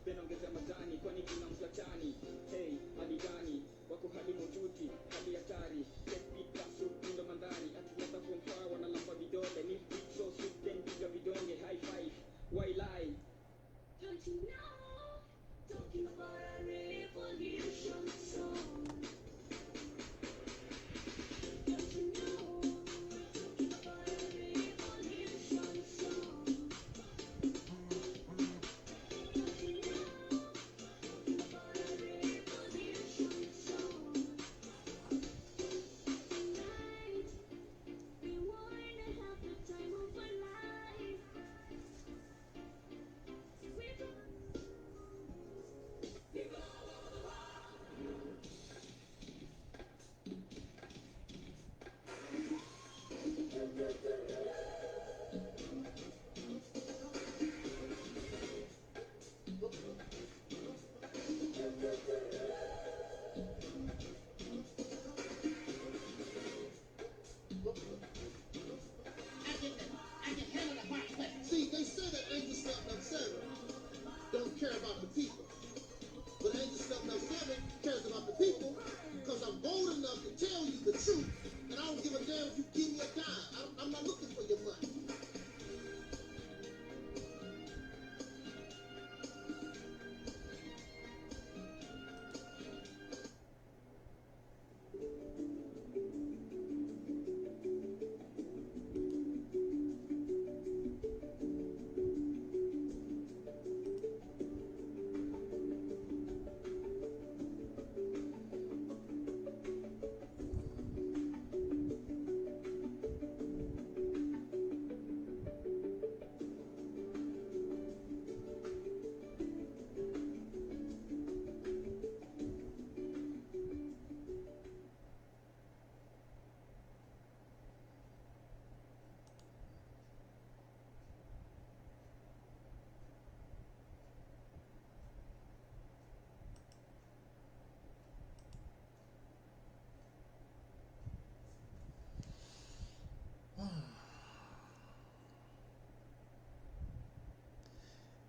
vinaongeza majani, kwani kuna mflatani. Hey, hali gani? Wako hali maututi, hali hatari. Set beat pasu, ndo mandani. Atiata kumfaa, wanalamba vidole. Milk beat so sweet, then biga vidonge. High five, why lie? Don't you know? Talking about a revolution song. Don't you know? Talking about a revolution song. Don't you know? Talking about a revolution song. Tonight, we wanna have the time of our life. See, they say that Angel 707 don't care about the people. But Angel 707 cares about the people because I'm bold enough to tell you the truth. And I don't give a damn if you give me a dime. I'm not looking for your money.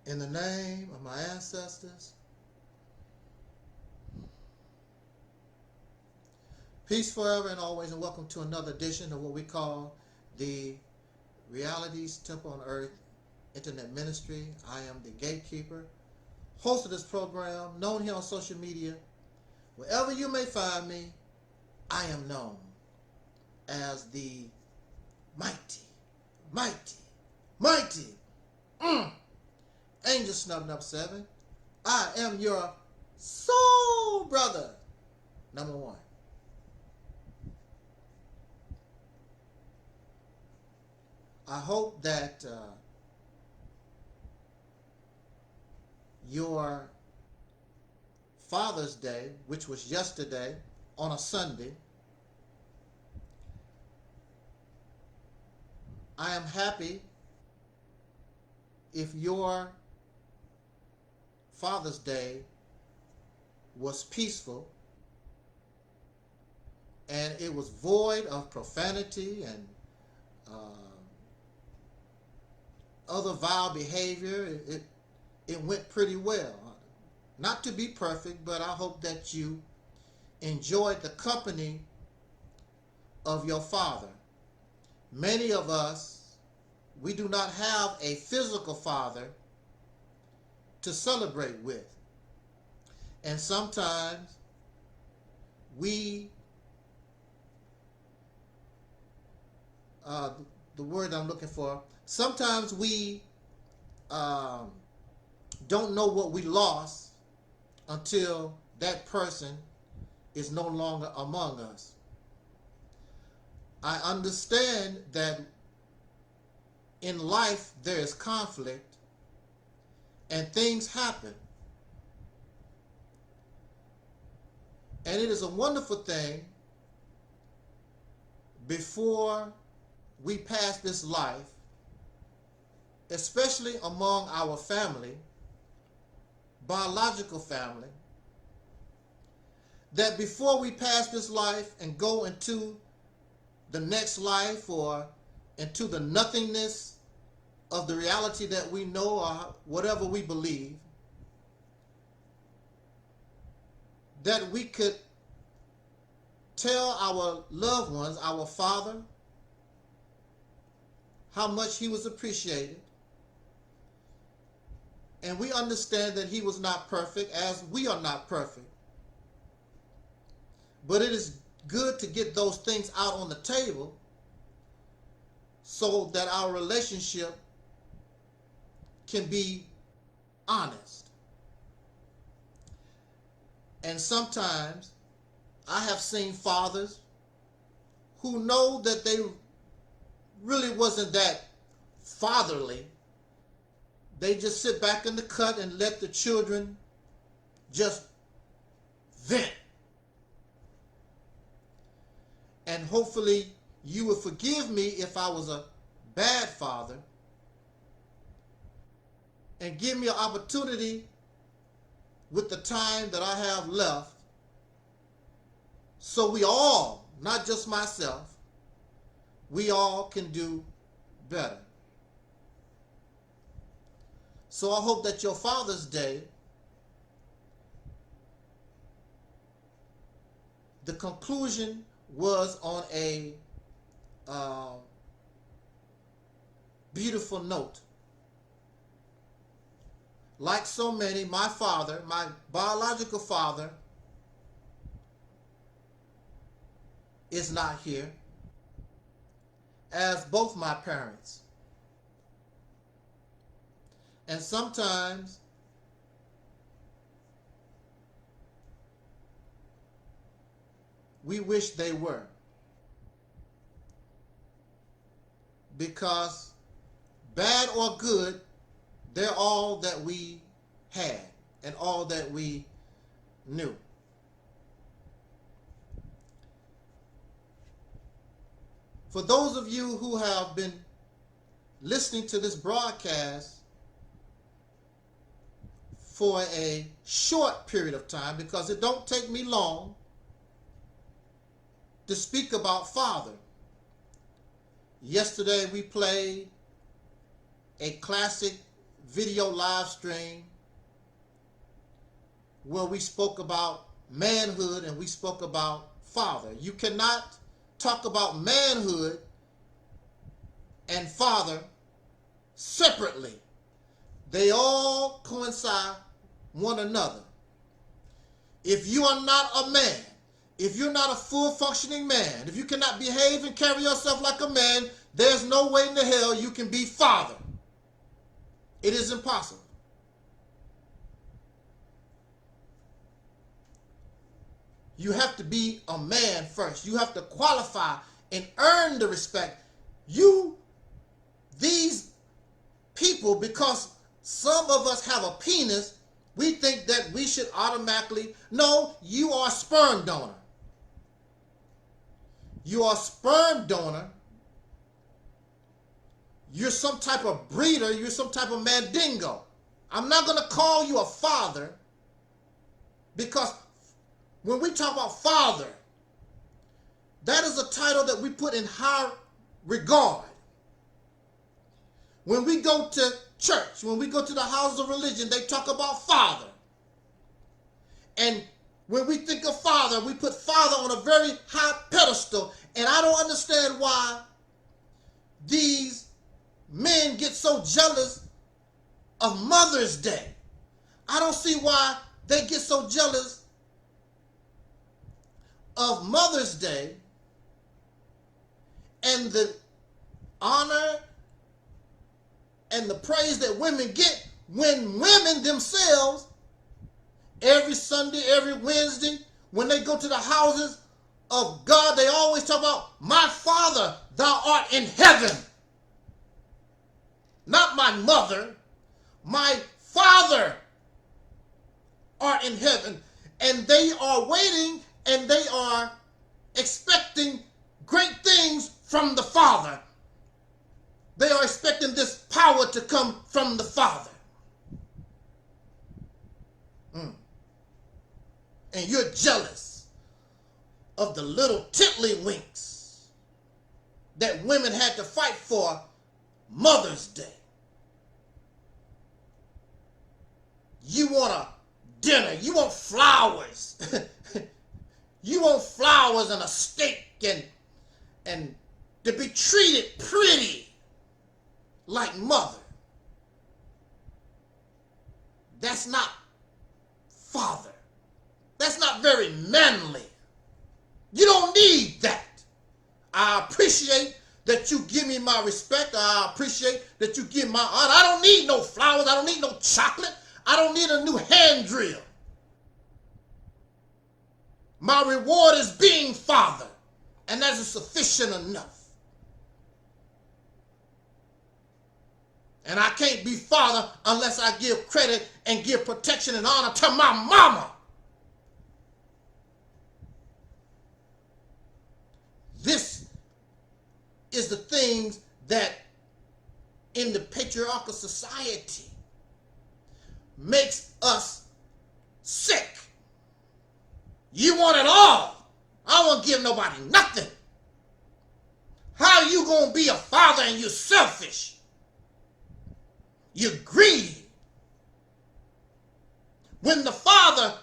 In the name of my ancestors, peace forever and always, and welcome to another edition of what we call the Realities Temple on Earth Internet Ministry. I am the gatekeeper, host of this program, known here on social media. Wherever you may find me, I am known as the mighty Angel 707. I am your soul brother, number one. I hope that your Father's Day, which was yesterday on a Sunday, I am happy if your Father's Day was peaceful and it was void of profanity and other vile behavior. It went pretty well. Not to be perfect, but I hope that you enjoyed the company of your father. Many of us, we do not have a physical father to celebrate with. And sometimes we, the word I'm looking for, sometimes we don't know what we lost until that person is no longer among us. I understand that in life there is conflict and things happen. And it is a wonderful thing before we pass this life, especially among our family, biological family, that before we pass this life and go into the next life or into the nothingness of the reality that we know or whatever we believe, that we could tell our loved ones, our father, how much he was appreciated. And we understand that he was not perfect, as we are not perfect. But it is good to get those things out on the table so that our relationship can be honest. And sometimes I have seen fathers who know that they really wasn't that fatherly. They just sit back in the cut and let the children just vent. And hopefully you will forgive me if I was a bad father, and give me an opportunity with the time that I have left, so we all, not just myself, we all can do better. So I hope that your Father's Day, the conclusion was on a beautiful note. Like so many, my father, my biological father, is not here, as both my parents. And sometimes we wish they were, because bad or good, they're all that we had and all that we knew. For those of you who have been listening to this broadcast for a short period of time, because it don't take me long to speak about father. Yesterday we played a classic video live stream where we spoke about manhood and we spoke about father. You cannot talk about manhood and father separately. They all coincide one another. If you are not a man, if you're not a full functioning man, if you cannot behave and carry yourself like a man, there's no way in the hell you can be father. It is impossible. You have to be a man first. You have to qualify and earn the respect. These people, because some of us have a penis, we think that we should automatically, no, you are a sperm donor. You are a sperm donor. You're some type of breeder. You're some type of mandingo. I'm not going to call you a father, because when we talk about father, that is a title that we put in high regard. When we go to church, when we go to the houses of religion, they talk about father. And when we think of father, we put father on a very high pedestal. And I don't understand why these men get so jealous of Mother's Day. I don't see why they get so jealous of Mother's Day and the honor and the praise that women get, when women themselves, every Sunday, every Wednesday, when they go to the houses of God, they always talk about, my Father, thou art in heaven. Not my mother, my Father art in heaven. And they are waiting and they are expecting great things from the Father. They are expecting this power to come from the Father. And you're jealous of the little tiddlywinks that women had to fight for Mother's Day. You want a dinner, you want flowers, You want flowers and a steak and to be treated pretty like mother. That's not father. That's not very manly. You don't need that. I appreciate that you give me my respect. I appreciate that you give my honor. I don't need no flowers. I don't need no chocolate. I don't need a new hand drill. My reward is being father, and that is sufficient enough. And I can't be father unless I give credit and give protection and honor to my mama. This is the things that in the patriarchal society makes us sick. You want it all. I won't give nobody nothing. How you gonna be a father and you're selfish? You're greedy. When the father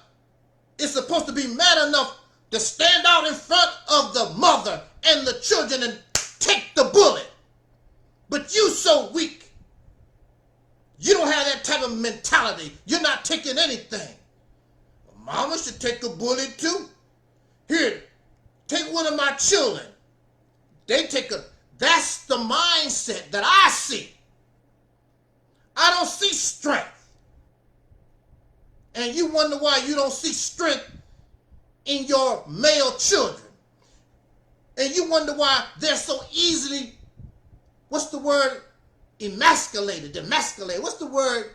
is supposed to be man enough to stand out in front of the mother and the children and take the bullet. But you so weak. You don't have that type of mentality. You're not taking anything. Mama should take a bullet too. Here, take one of my children. That's the mindset that I see. I don't see strength. And you wonder why you don't see strength in your male children. And you wonder why they're so easily, what's the word? Emasculated. What's the word?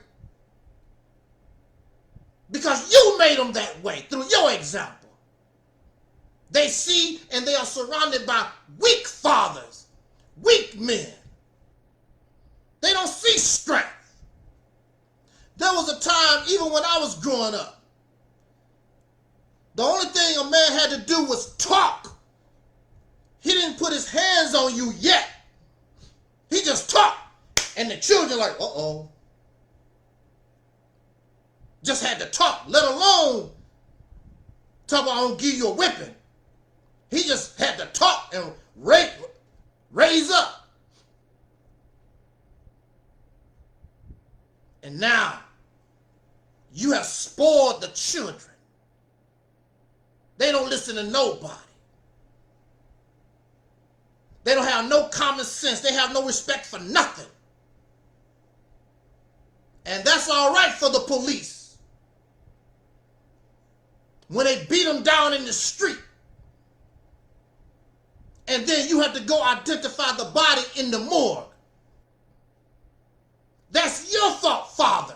Because you made them that way through your example. They see and they are surrounded by weak fathers, weak men. They don't see strength. There was a time, even when I was growing up, the only thing a man had to do was talk. He didn't put his hands on you yet. He just talked. And the children like, uh-oh. Just had to talk, let alone talk about I'm going to give you a whipping. He just had to talk and raise up. And now you have spoiled the children. They don't listen to nobody. They don't have no common sense. They have no respect for nothing. And that's all right for the police. When they beat them down in the street. And then you have to go identify the body in the morgue. That's your fault, father.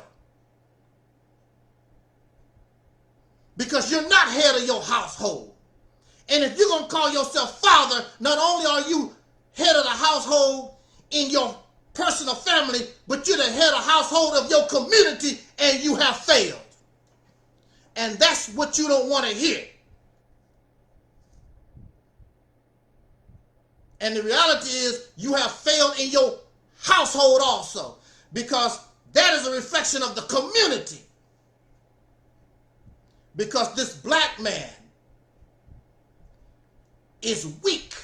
Because you're not head of your household. And if you're going to call yourself father, not only are you head of the household in your personal family, but you're the head of household of your community, and you have failed. And that's what you don't want to hear. And the reality is you have failed in your household also, because that is a reflection of the community. Because this black man is weak.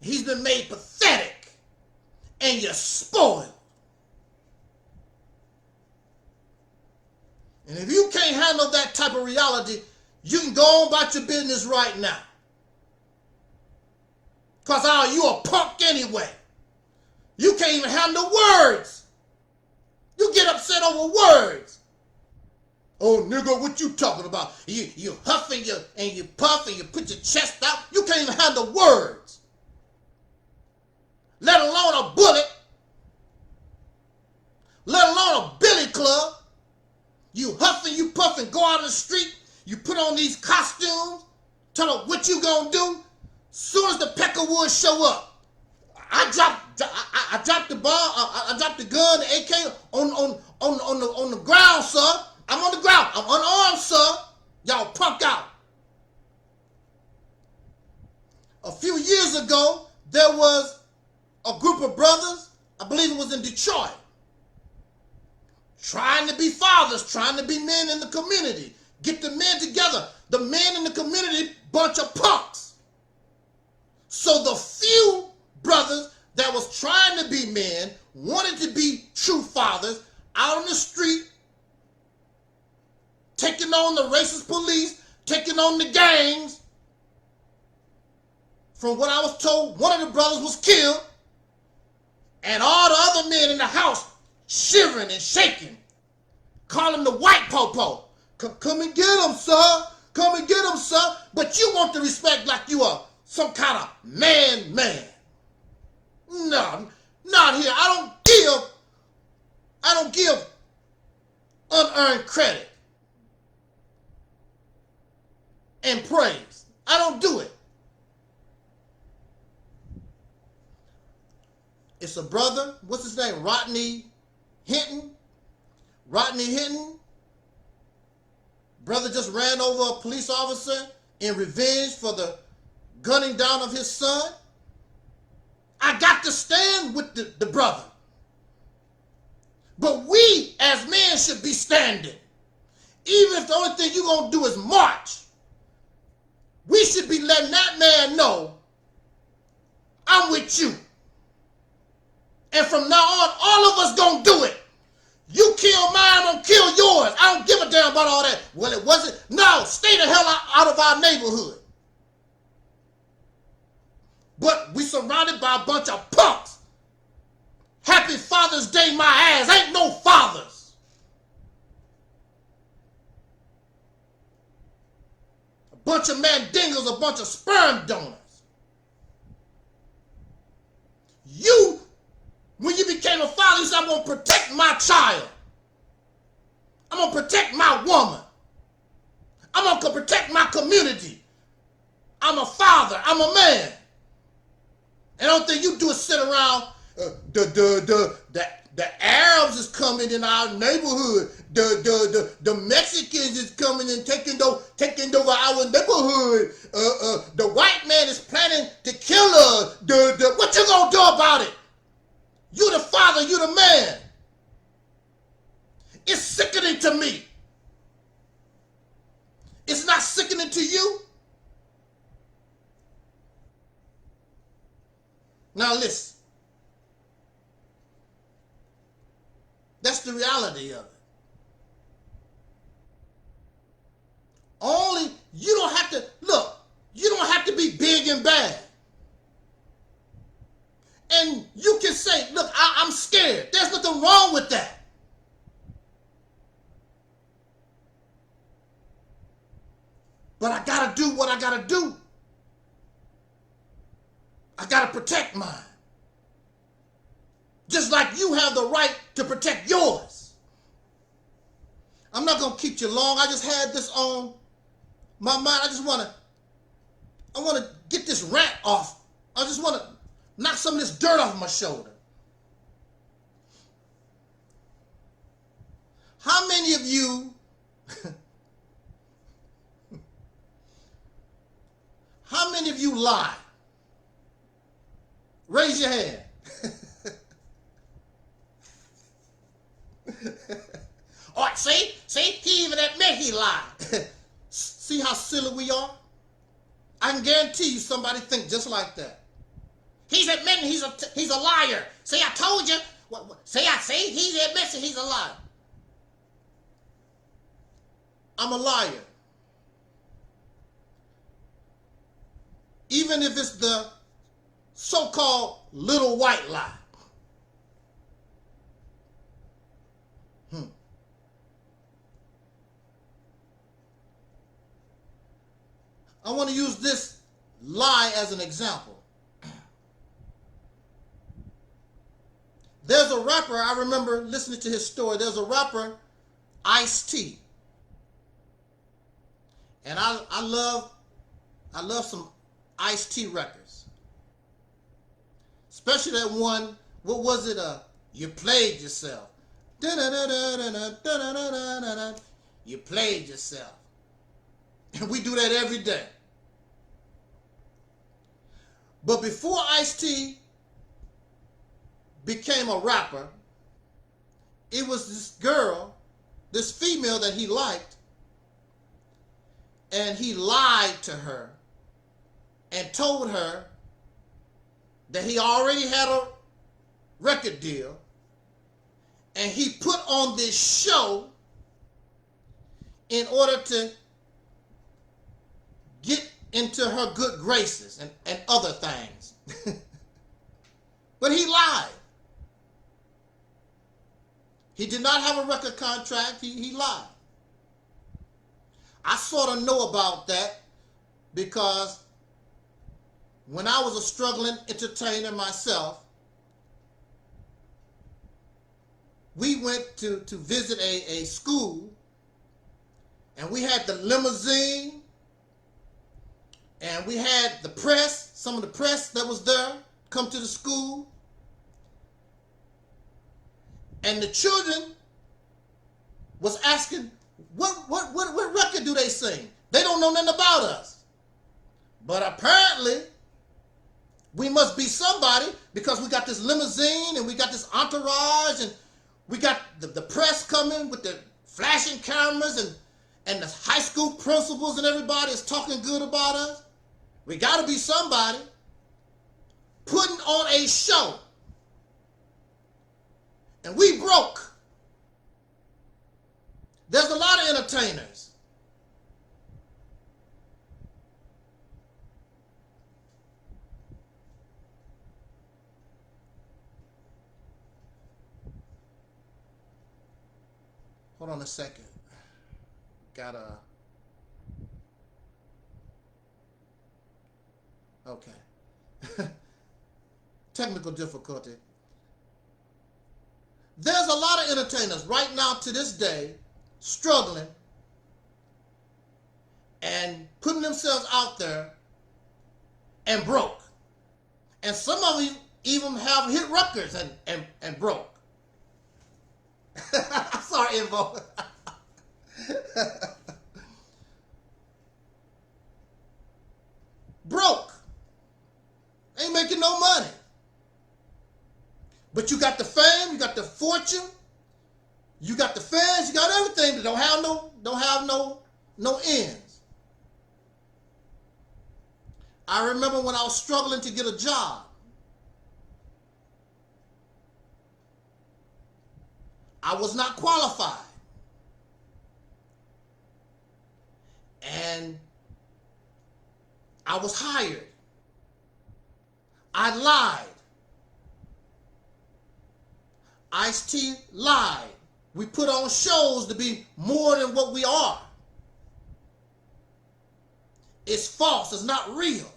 He's been made pathetic, and you're spoiled. And if you can't handle that type of reality, you can go on about your business right now. Because you a punk anyway. You can't even handle words. You get upset over words. Oh, nigga, what you talking about? You huff and you puff and you put your chest out. You can't even handle words. Let alone a bullet. Let alone a billy club. You huff and you puff and go out in the street. You put on these costumes. Tell them what you gonna do. Soon as the Peckerwood show up, I dropped the bomb. I dropped the gun, the AK on the ground, sir. I'm on the ground. I'm unarmed, sir. Y'all punk out. A few years ago, there was a group of brothers, I believe it was in Detroit, trying to be fathers, trying to be men in the community. Get the men together. the men in the community bunch of punks. So the few brothers that was trying to be men, wanted to be true fathers, out on the street, taking on the racist police, taking on the gangs. From what I was told, one of the brothers was killed, and all the other men in the house shivering and shaking, calling the white popo. Come and get him, sir. Come and get him, sir. But you want the respect like you are some kind of man. No, not here. I don't give unearned credit and praise. I don't do it. It's a brother, what's his name? Rodney Hinton. Brother just ran over a police officer in revenge for the gunning down of his son. I got to stand with the brother. But we as men should be standing. Even if the only thing you're going to do is march. We should be letting that man know, I'm with you. And from now on, all of us going to do it. You kill mine, I'm going to kill yours. I don't give a damn about all that. Well, it wasn't. No, stay the hell out of our neighborhood. But we surrounded by a bunch of punks. Happy Father's Day, my ass. Ain't no fathers. A bunch of mandingos, a bunch of sperm donors. You, when you became a father, you said, I'm going to protect my child. I'm going to protect my woman. I'm going to protect my community. I'm a father. I'm a man. And the only thing you do is sit around, the Arabs is coming in our neighborhood. The Mexicans is coming and taking over our neighborhood. The white man is planning to kill us. What you gonna do about it? You the father, you the man. It's sickening to me. It's not sickening to you? Now listen. That's the reality of it. Only, you don't have to, look, you don't have to be big and bad. And you can say, look, I'm scared. There's nothing wrong with that. But I gotta do what I gotta do. I gotta protect mine. Just like you have the right to protect yours. I'm not gonna keep you long. I just had this on my mind. I wanna get this rant off. I just wanna knock some of this dirt off my shoulder. How many of you lie? Raise your hand. All right, see, he even admit he lied. See how silly we are? I can guarantee you somebody think just like that. He's admitting he's a liar. See, I told you. See, he admits he's a liar. I'm a liar. Even if it's the so-called little white lie. I want to use this lie as an example. There's a rapper, I remember listening to his story. There's a rapper, Ice-T. And I love some Ice-T records. Especially that one, what was it? You Played Yourself. You played yourself. And we do that every day. But before Ice-T became a rapper, it was this girl, this female that he liked, and he lied to her and told her that he already had a record deal, and he put on this show in order to get into her good graces and other things. But he lied. He did not have a record contract. He lied. I sort of know about that because when I was a struggling entertainer myself, we went to visit a school, and we had the limousine, and we had the press, some of the press that was there, come to the school. And the children was asking, what record do they sing? They don't know nothing about us. But apparently, we must be somebody because we got this limousine and we got this entourage and we got the press coming with the flashing cameras and the high school principals and everybody is talking good about us. We got to be somebody putting on a show. And we broke. There's a lot of entertainers. Hold on a second. Okay. Technical difficulty. There's a lot of entertainers right now to this day struggling and putting themselves out there and broke. And some of them even have hit records and broke. Sorry, EnVogue. Broke. Ain't making no money. But you got the fame, you got the fortune, you got the fans, you got everything that don't have no ends. I remember when I was struggling to get a job. I was not qualified. And I was hired. I lied. Ice-T lied. We put on shows to be more than what we are. It's false. It's not real.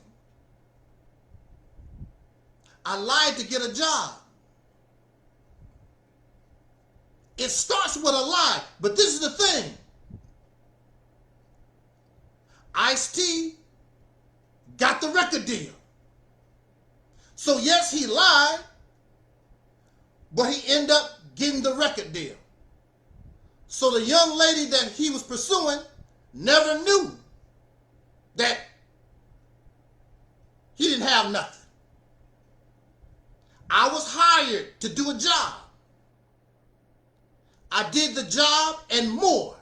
I lied to get a job. It starts with a lie, but this is the thing. Ice-T got the record deal. So yes, he lied, but he ended up getting the record deal. So the young lady that he was pursuing never knew that he didn't have nothing. I was hired to do a job. I did the job and more.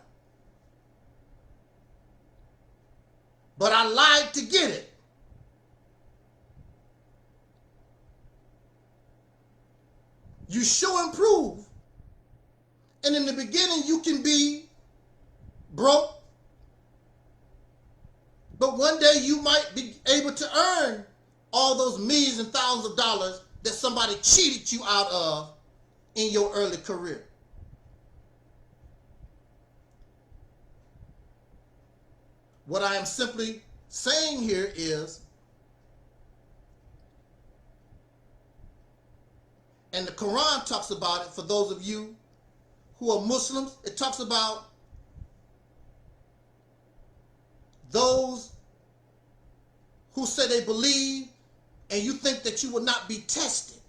But I lied to get it. You show and prove. And in the beginning, you can be broke. But one day you might be able to earn all those millions and thousands of dollars that somebody cheated you out of in your early career. What I am simply saying here is, and the Quran talks about it for those of you who are Muslims, it talks about those who say they believe and you think that you will not be tested.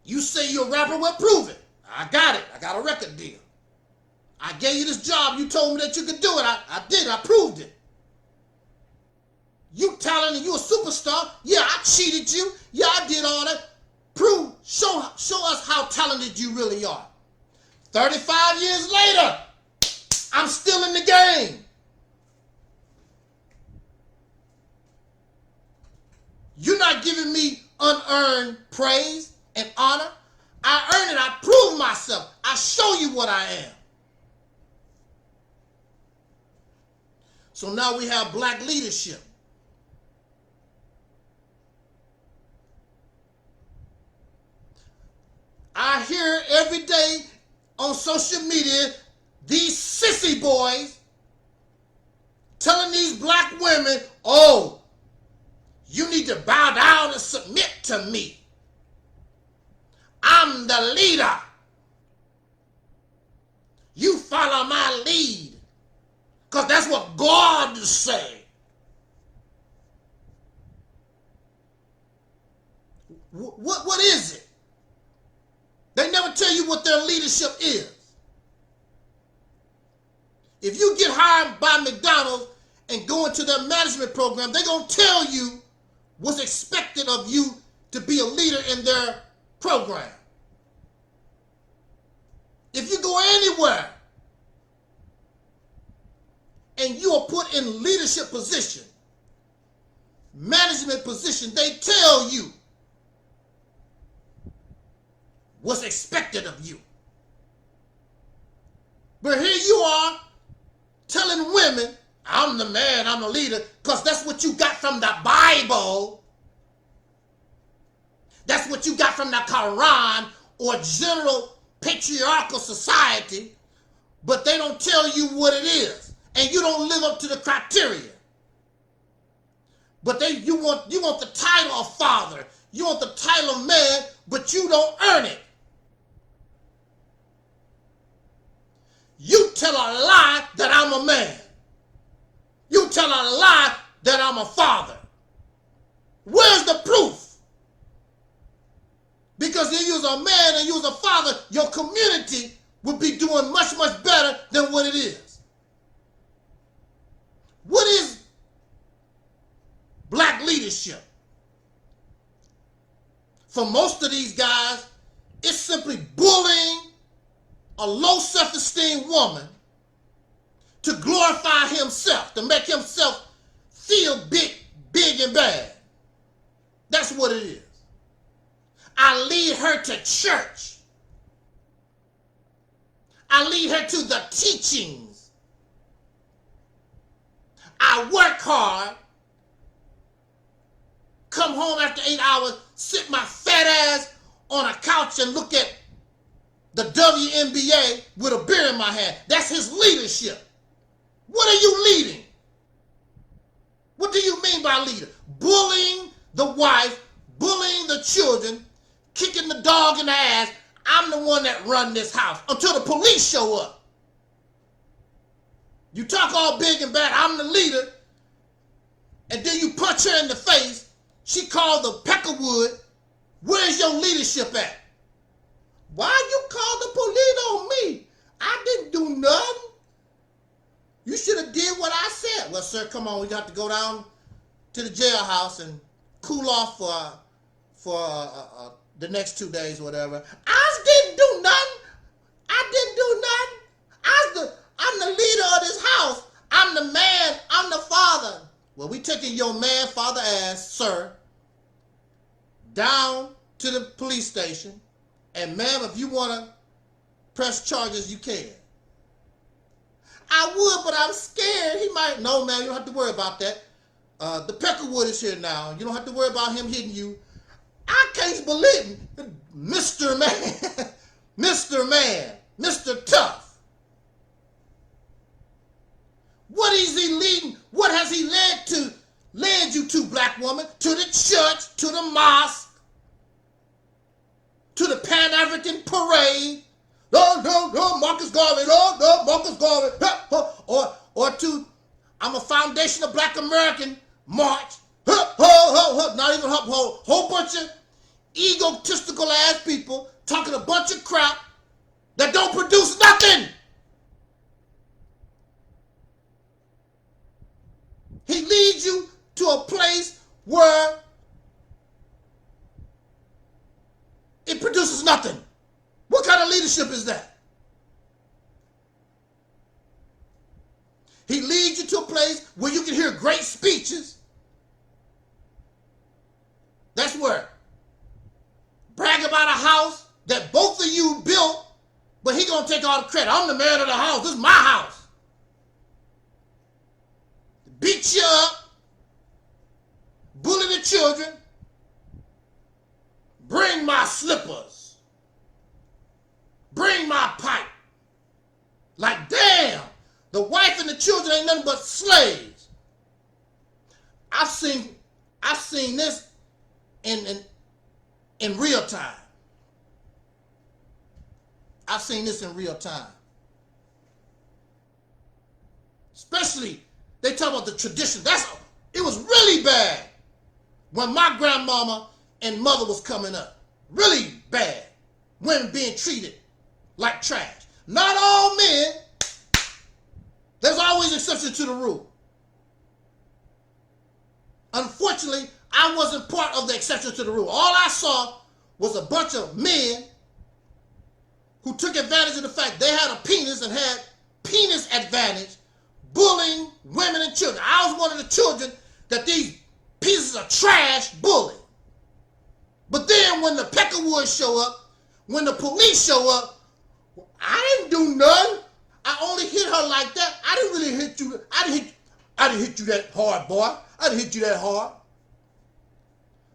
You say you're a rapper, well, prove it. I got it. I got a record deal. I gave you this job. You told me that you could do it. I did. I proved it. You talented. You a superstar. Yeah, I cheated you. Yeah, I did all that. Prove. Show us how talented you really are. 35 years later, I'm still in the game. You're not giving me unearned praise and honor. I earn it. I prove myself. I show you what I am. So now we have black leadership. I hear every day on social media these sissy boys telling these black women, oh, you need to bow down and submit to me. I'm the leader. You follow my lead. Because that's what God is saying. What is it? They never tell you what their leadership is. If you get hired by McDonald's and go into their management program, they're going to tell you what's expected of you to be a leader in their program. If you go anywhere and you are put in leadership position, management position, they tell you what's expected of you. But here you are telling women, I'm the man, I'm the leader, because that's what you got from the Bible. That's what you got from the Quran or general patriarchal society, but they don't tell you what it is, and you don't live up to the criteria. But you want the title of father, you want the title of man, but you don't earn it. You tell a lie that I'm a man. You tell a lie that I'm a father. Where's the proof? Because if you was a man and you was a father, your community would be doing much, much better than what it is. What is black leadership? For most of these guys, it's simply bullying a low self-esteem woman to glorify himself, to make himself feel big and bad. That's what it is. I lead her to church. I lead her to the teachings. I work hard, come home after 8 hours, sit my fat ass on a couch and look at the WNBA with a beer in my hand. That's his leadership. What are you leading? What do you mean by leader? Bullying the wife, bullying the children, kicking the dog in the ass. I'm the one that run this house until the police show up. You talk all big and bad, I'm the leader, and then you punch her in the face. She called the Peckerwood. Where's your leadership at? Why you call the police on me? I didn't do nothing. You should have did what I said. Well, sir, come on. We got to go down to the jailhouse and cool off for the next 2 days or whatever. I didn't do nothing. I'm the leader of this house. I'm the man. I'm the father. Well, we taking your man, father ass, sir, down to the police station. And ma'am, if you want to press charges, you can. I would, but I'm scared. He might. No, ma'am, you don't have to worry about that. The Peckerwood is here now. You don't have to worry about him hitting you. I can't believe it. Mr. Man, Mr. Man, Mr. Tough. What is he leading? What has he led you to, black woman? To the church, to the mosque, to the Pan-African parade. No, Marcus Garvey, no, Marcus Garvey. Or to, I'm a foundation of Black American march. Not even whole bunch of egotistical ass people talking a bunch of crap that don't produce nothing. He leads you to a place where it produces nothing. What kind of leadership is that? He leads you to a place where you can hear great speeches, That's where. Brag about a house that both of you built, but he gonna take all the credit. I'm the man of the house. This is my house. Beat you up, bully the children, bring my slippers, bring my pipe. Like, damn, the wife and the children ain't nothing but slaves. I've seen this in real time. I've seen this in real time. Especially, they talk about the tradition. It was really bad when my grandmama and mother was coming up. Really bad. Women being treated like trash. Not all men. There's always exception to the rule. Unfortunately, I wasn't part of the exception to the rule. All I saw was a bunch of men who took advantage of the fact they had a penis and had penis advantage, bullying women and children. I was one of the children that these pieces of trash bullied. But then when the Peckerwoods show up, when the police show up, I didn't do nothing. I only hit her like that. I didn't really hit you. I didn't hit you that hard, boy. I didn't hit you that hard.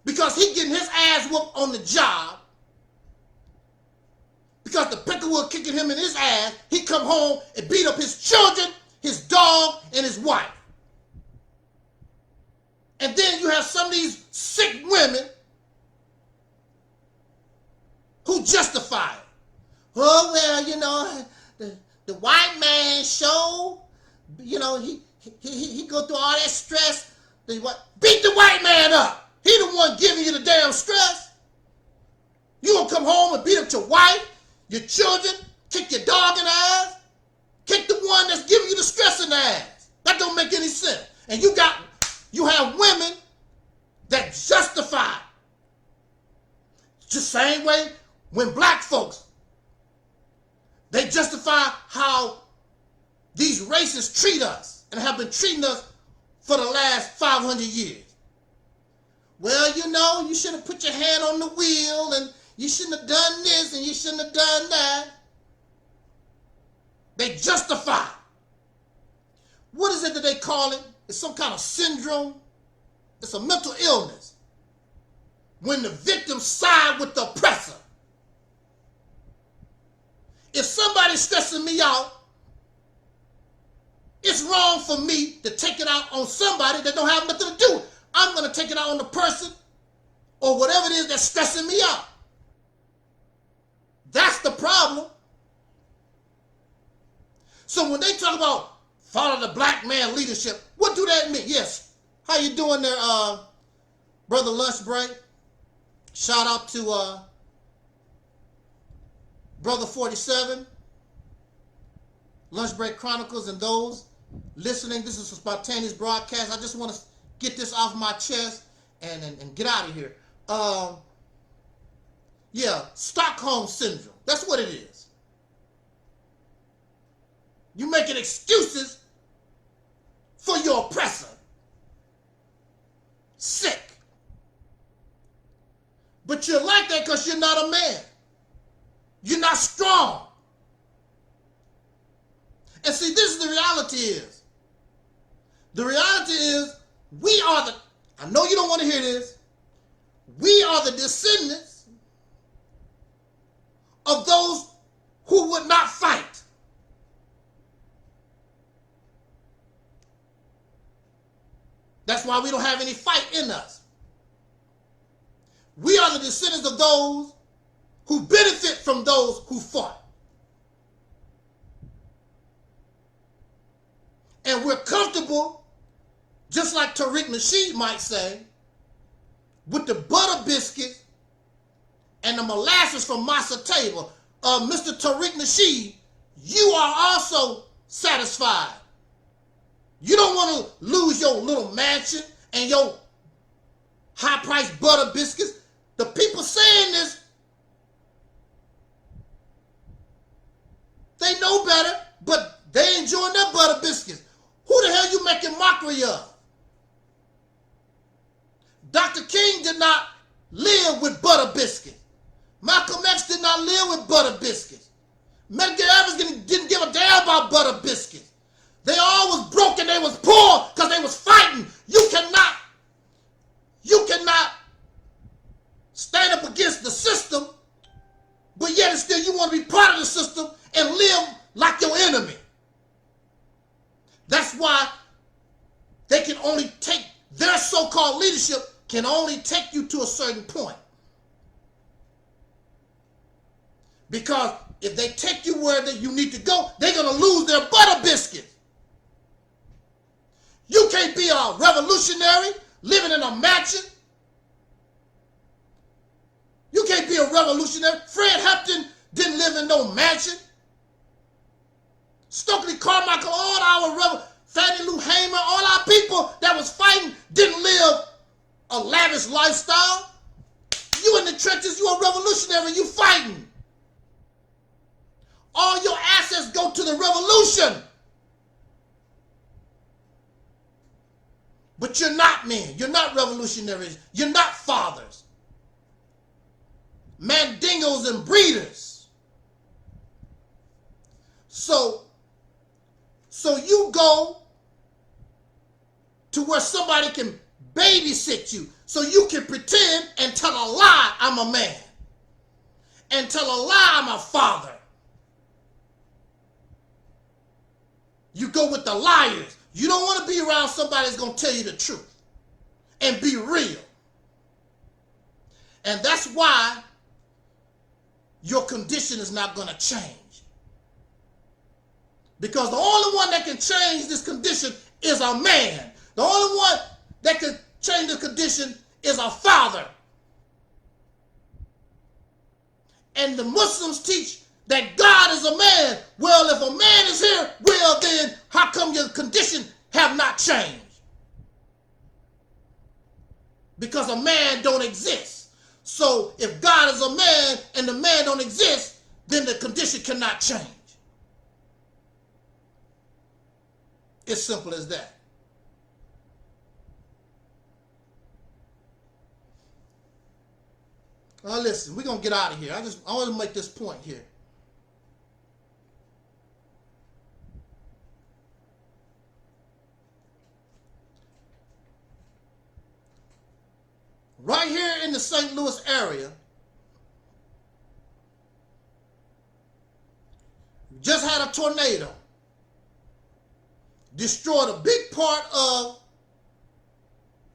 Because he getting his ass whooped on the job. Because the Peckerwood kicking him in his ass, he come home and beat up his children, his dog, and his wife. And then you have some of these sick women who justify it. Oh, well, you know, the white man show, you know, he go through all that stress. Beat the white man up. He the one giving you the damn stress. You gonna come home and beat up your wife, your children, kick your dog in the ass, kick the one that's giving you the stress in the ass. That don't make any sense. And you have women that justify it. Just the same way when black folks, they justify how these races treat us and have been treating us for the last 500 years. Well, you know, you should have put your hand on the wheel and you shouldn't have done this and you shouldn't have done that. They justify. What is it that they call it? It's some kind of syndrome. It's a mental illness. When the victim side with the oppressor. If somebody's stressing me out, it's wrong for me to take it out on somebody that don't have nothing to do with it. I'm going to take it out on the person or whatever it is that's stressing me out. That's the problem. So when they talk about follow the black man leadership, what do that mean? Yes. How you doing there, Brother Lunch Break? Shout out to Brother 47, Lunch Break Chronicles, and those listening. This is a spontaneous broadcast. I just want to get this off my chest and get out of here. Yeah, Stockholm Syndrome. That's what it is. You making excuses for your oppressor. Sick. But you're like that because you're not a man. You're not strong. And see, this is the reality is. The reality is we are the, I know you don't want to hear this, we are the descendants of those who would not fight. That's why we don't have any fight in us. We are the descendants of those who benefit from those who fought. And we're comfortable, just like Tariq Nasheed might say, with the butter biscuits and the molasses from Masa Table. Mr. Tariq Nasheed, you are also satisfied. You don't want to lose your little mansion and your high-priced butter biscuits. The people saying this, they know better, but they enjoying their butter biscuits. Who the hell you making mockery of? Dr. King did not not live with butter biscuits. Medgar Evers didn't give a damn about butter biscuits. They all was broke and they was poor because they was fighting. You cannot stand up against the system, but yet and still you want to be part of the system and live like your enemy. That's why they can only take, their so-called leadership can only take you to a certain point. Because if they take you where you need to go, they're going to lose their butter biscuits. You can't be a revolutionary living in a mansion. You can't be a revolutionary. Fred Hampton didn't live in no mansion. Stokely Carmichael, all our Fannie Lou Hamer, all our people that was fighting didn't live a lavish lifestyle. You in the trenches, you a revolutionary, you fighting. All your assets go to the revolution. But you're not men. You're not revolutionaries. You're not fathers. Mandingos and breeders. So you go to where somebody can babysit you so you can pretend and tell a lie I'm a man. And tell a lie I'm a father. You go with the liars. You don't want to be around somebody that's going to tell you the truth and be real. And that's why your condition is not going to change. Because the only one that can change this condition is a man. The only one that can change the condition is a father. And the Muslims teach that God is a man. Well, if a man is here, well then, how come your condition have not changed? Because a man don't exist. So if God is a man and the man don't exist, then the condition cannot change. It's simple as that. Now listen, we're going to get out of here. I want to make this point here. Right here in the St. Louis area, just had a tornado. Destroyed a big part of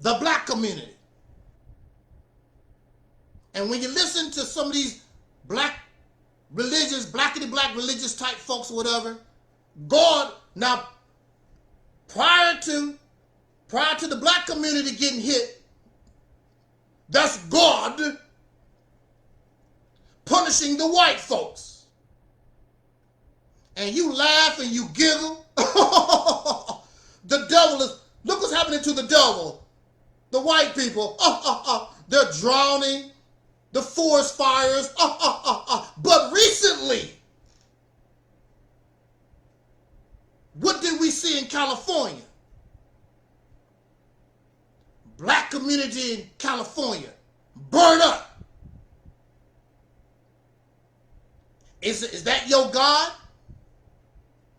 the black community. And when you listen to some of these black religious, blackity-black religious type folks or whatever, God, now prior to the black community getting hit, that's God punishing the white folks. And you laugh and you giggle. The devil is, look what's happening to the devil. The white people, they're drowning. The forest fires, But recently, what did we see in California? Black community in California burned up. Is that your God?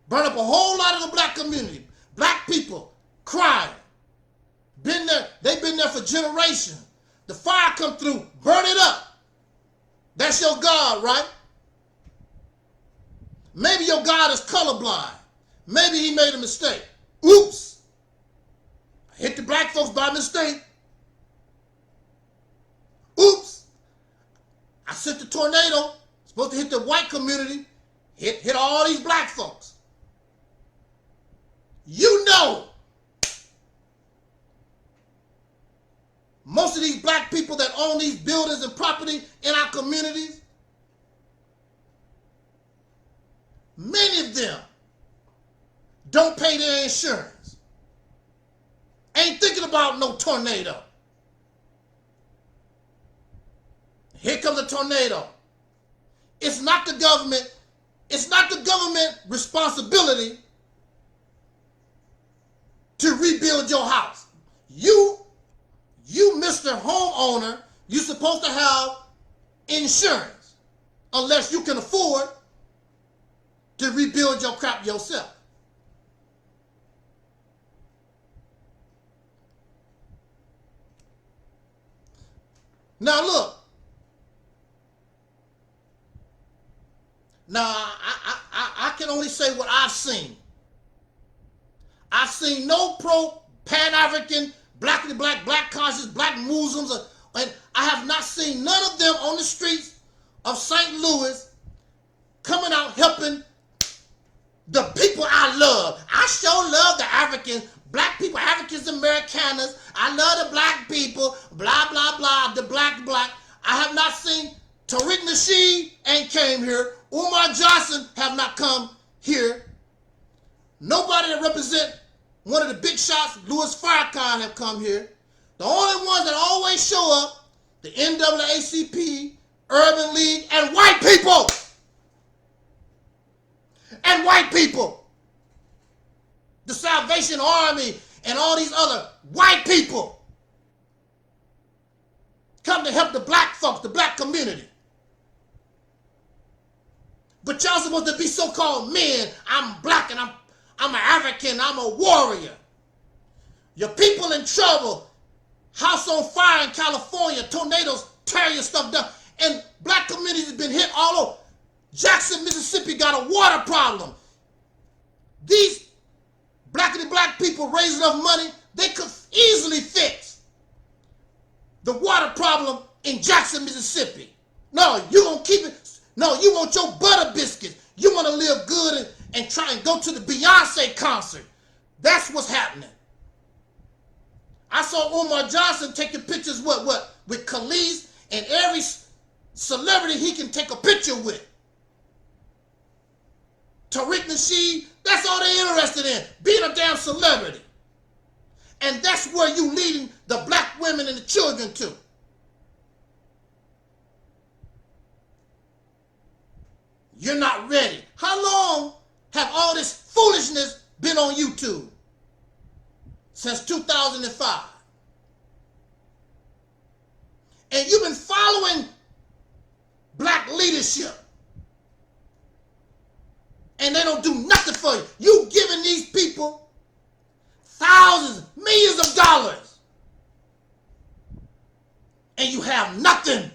Burn up a whole lot of the black community. Black people crying. Been there, they've been there for generations. The fire come through, burn it up. That's your God, right? Maybe your God is colorblind. Maybe he made a mistake. Oops. I hit the black folks by mistake. Oops. I sent the tornado. Supposed to hit the white community. Hit all these black folks. You know, most of these black people that own these buildings and property in our communities, many of them don't pay their insurance. Ain't thinking about no tornado. Here comes a tornado. It's not the government responsibility to rebuild your house. You Mr. Homeowner, you're supposed to have insurance. unless you can afford to rebuild your crap yourself. Now look. Now I can only say what I've seen. I've seen no pro-Pan-African, black conscious, black Muslims, and I have not seen none of them on the streets of St. Louis coming out helping the people I love. I sure love the Africans, black people, Africans, Americaners. I love the black people, blah, blah, blah, the black. I have not seen Taalik Nasheed ain't came here. Umar Johnson have not come here. Nobody that represent one of the big shots, Louis Farrakhan, have come here. The only ones that always show up, the NAACP, Urban League, and white people. And white people. The Salvation Army and all these other white people come to help the black folks, the black community. But y'all supposed to be so-called men. I'm black and I'm an African, I'm a warrior. Your people in trouble. House on fire in California. Tornadoes tear your stuff down. And black communities have been hit all over. Jackson, Mississippi got a water problem. These black people raise enough money, they could easily fix the water problem in Jackson, Mississippi. No, you gonna keep it. No, you want your butter biscuits. You want to live good and try and go to the Beyonce concert. That's what's happening. I saw Umar Johnson taking pictures with Khalees and every celebrity he can take a picture with. Taalik Nasheed, that's all they're interested in, being a damn celebrity. And that's where you leading the black women and the children to. You're not ready. How long have all this foolishness been on YouTube? Since 2005. And you've been following black leadership. And they don't do nothing for you. You've given these people thousands, millions of dollars. And you have nothing.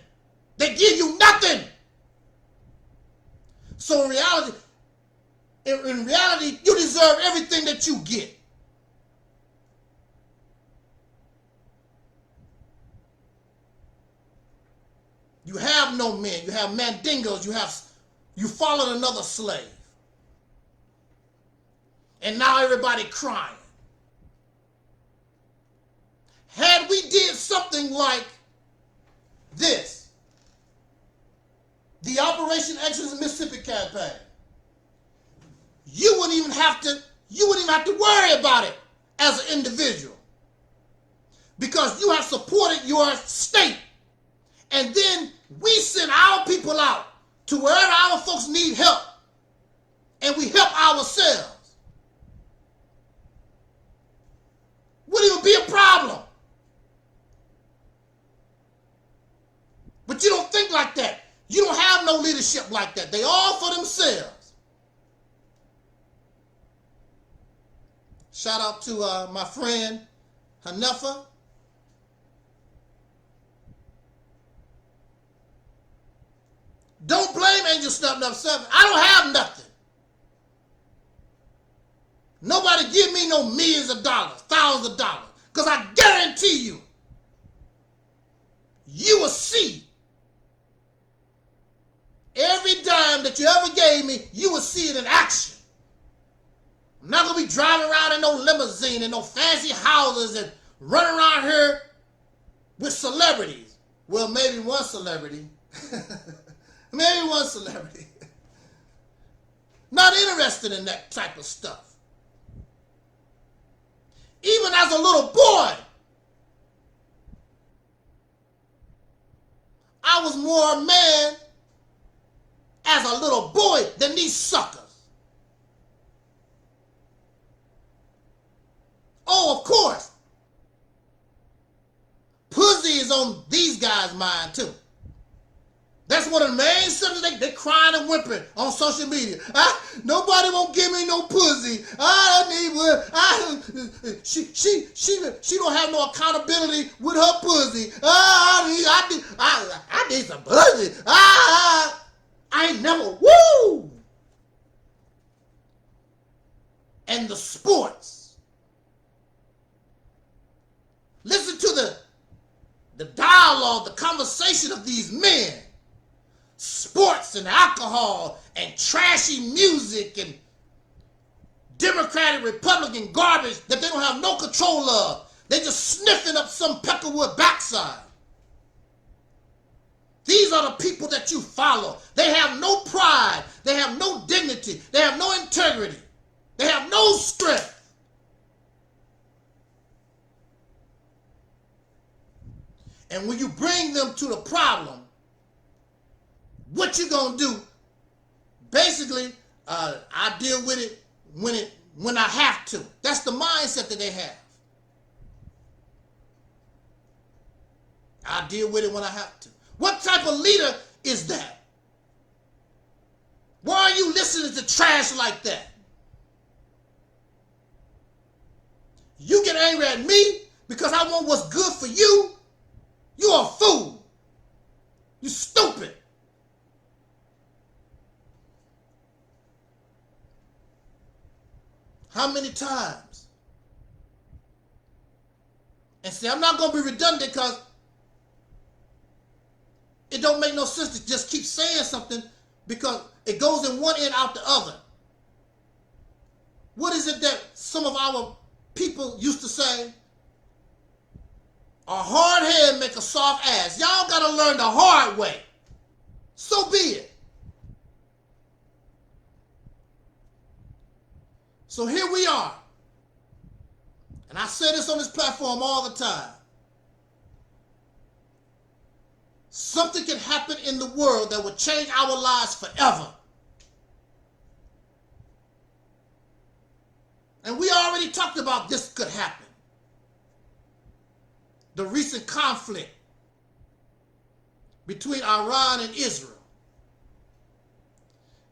They give you nothing. So in reality, you deserve everything that you get. You have no men. You have mandingos. You followed another slave. And now everybody crying. Had we did something like this, the Operation Exodus Mississippi campaign, you wouldn't even have to worry about it as an individual. Because you have supported your state. And then we send our people out to wherever our folks need help. And we help ourselves. Wouldn't even be a problem. But you don't think like that. You don't have no leadership like that. They all for themselves. Shout out to my friend Hanefa. Don't blame Angel Snub Nub 7. I don't have nothing. Nobody give me no millions of dollars, thousands of dollars. Because I guarantee you, you will see every dime that you ever gave me, you will see it in action. I'm not going to be driving around in no limousine and no fancy houses and running around here with celebrities. Well, maybe one celebrity. Maybe one celebrity. Not interested in that type of stuff. Even as a little boy, I was more a man as a little boy than these suckers. Oh, of course. Pussy is on these guys' mind too. That's one of the main subjects. They crying and whimpering on social media. Nobody won't give me no pussy. She don't have no accountability with her pussy. I need some pussy. I ain't never, woo! And the sports. Listen to the dialogue, the conversation of these men. Sports and alcohol and trashy music and Democratic, Republican garbage that they don't have no control of. They just sniffing up some Peckerwood backside. These are the people that you follow. They have no pride. They have no dignity. They have no integrity. They have no strength. And when you bring them to the problem, what you gonna do? Basically, I deal with it when I have to. That's the mindset that they have. I deal with it when I have to. What type of leader is that? Why are you listening to trash like that? You get angry at me because I want what's good for you? You're a fool. You stupid. How many times? And see, I'm not going to be redundant because it don't make no sense to just keep saying something because it goes in one end out the other. What is it that some of our people used to say? A hard head make a soft ass. Y'all got to learn the hard way. So be it. So here we are. And I say this on this platform all the time. Something can happen in the world that will change our lives forever. And we already talked about this could happen. The recent conflict between Iran and Israel.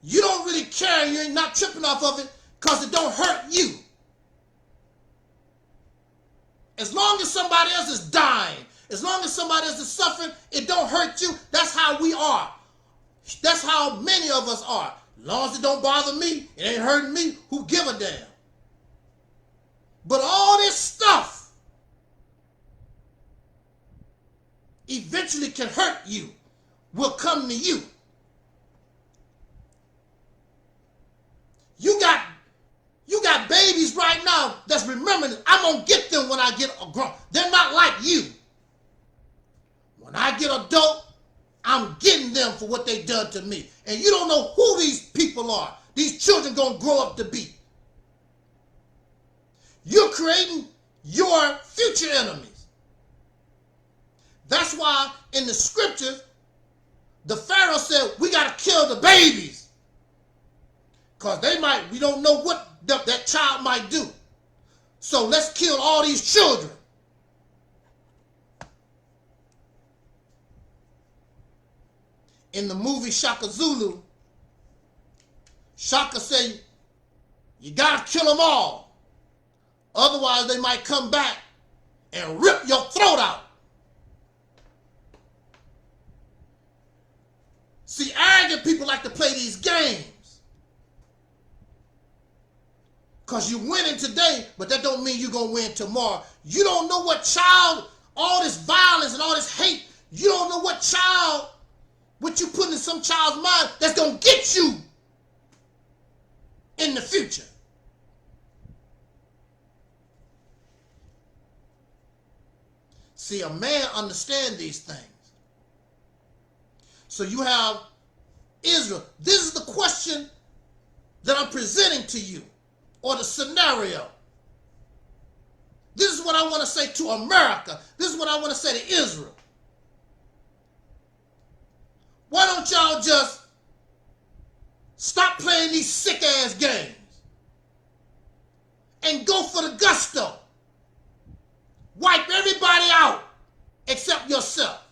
You don't really care, you ain't not tripping off of it because it don't hurt you. As long as somebody else is dying, as long as somebody else is suffering, it don't hurt you. That's how we are. That's how many of us are. As long as it don't bother me, it ain't hurting me, who give a damn? But all this stuff eventually can hurt you, will come to you. You got babies right now that's remembering, I'm going to get them when I get grown. They're not like you. When I get adult, I'm getting them for what they done to me. And you don't know who these people are. These children going to grow up to be. You're creating your future enemies. That's why in the scriptures, the Pharaoh said, we got to kill the babies. Because we don't know what that child might do. So let's kill all these children. In the movie Shaka Zulu, Shaka said, you got to kill them all. Otherwise, they might come back and rip your throat out. See, arrogant people like to play these games. Because you're winning today, but that don't mean you're going to win tomorrow. You don't know what child, all this violence and all this hate, you don't know what you put in some child's mind that's going to get you in the future. See, a man understands these things. So you have Israel. This is the question that I'm presenting to you, or the scenario. This is what I want to say to America. This is what I want to say to Israel. Why don't y'all just stop playing these sick-ass games and go for the gusto? Wipe everybody out except yourself.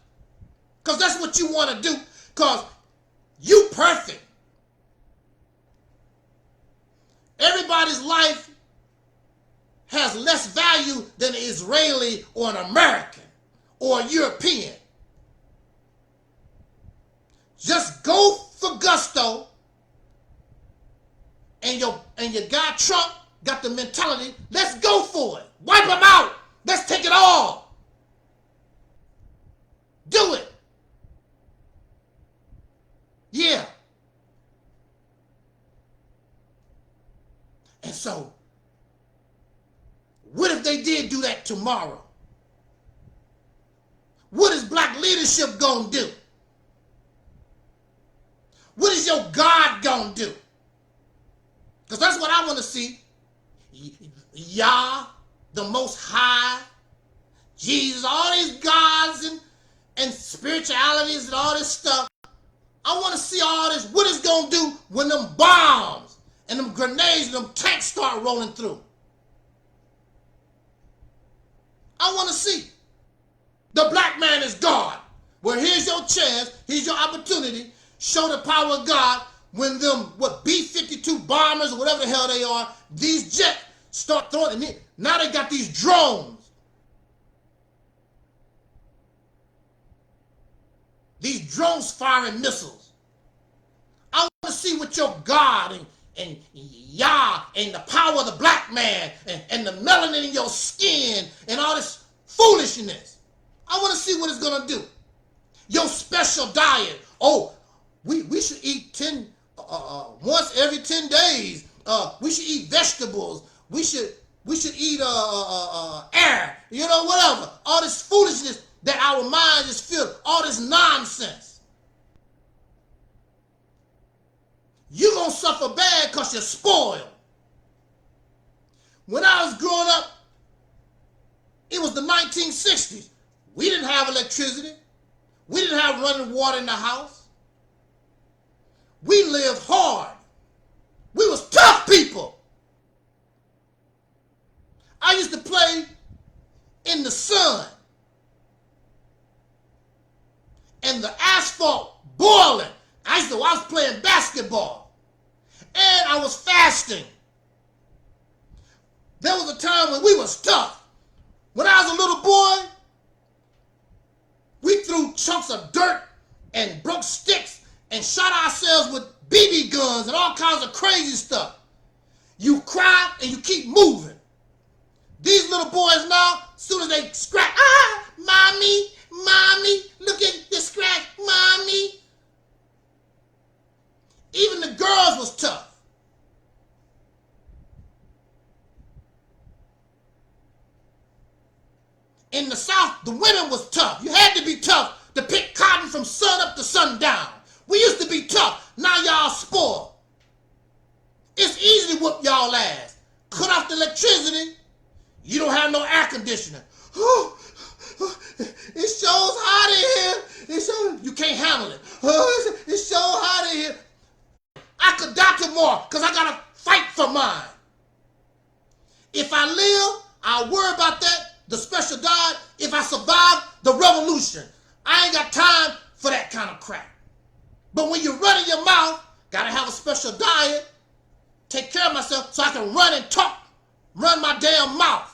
Because that's what you want to do. because you perfect. Everybody's life has less value than an Israeli or an American or a European. Just go for gusto, and your guy Trump got the mentality, let's go for it. Wipe them out. Let's take it all. Do it. Yeah. And so, what if they did do that tomorrow? What is black leadership gonna do? What is your God gonna do? Because that's what I want to see. Yah, the Most High, Jesus, all these gods and spiritualities and all this stuff. I want to see all this. What it's going to do when them bombs and them grenades and them tanks start rolling through. I want to see. The black man is God. Well, here's your chance. Here's your opportunity. Show the power of God when them, B-52 bombers or whatever the hell they are, these jets start throwing it. Now they got these drones. These drones firing missiles. I want to see what your God and Yah and the power of the black man and the melanin in your skin and all this foolishness. I want to see what it's going to do. Your special diet. Oh, we should eat 10 once every 10 days. We should eat vegetables. We should eat air. You know, whatever. All this foolishness that our minds is filled. All this nonsense. You're going to suffer bad because you're spoiled. When I was growing up, it was the 1960s. We didn't have electricity. We didn't have running water in the house. We lived hard. We was tough people. I used to play in the sun and the asphalt boiling. I was playing basketball and I was fasting. There was a time when we was tough. When I was a little boy, we threw chunks of dirt and broke sticks and shot ourselves with BB guns and all kinds of crazy stuff. You cry and you keep moving. These little boys now, as soon as they scratch, mommy, look at the scratch, mommy. Even the girls was tough. In the South, the women was tough. You had to be tough to pick cotton from sun up to sundown. We used to be tough. Now y'all spoiled. It's easy to whoop y'all ass. Cut off the electricity. You don't have no air conditioner. It shows hot in here. You can't handle it. It shows hot in here. I could die tomorrow because I got to fight for mine. If I live, I'll worry about that, the special diet. If I survive the revolution, I ain't got time for that kind of crap. But when you're running your mouth, got to have a special diet, take care of myself so I can run and talk, run my damn mouth.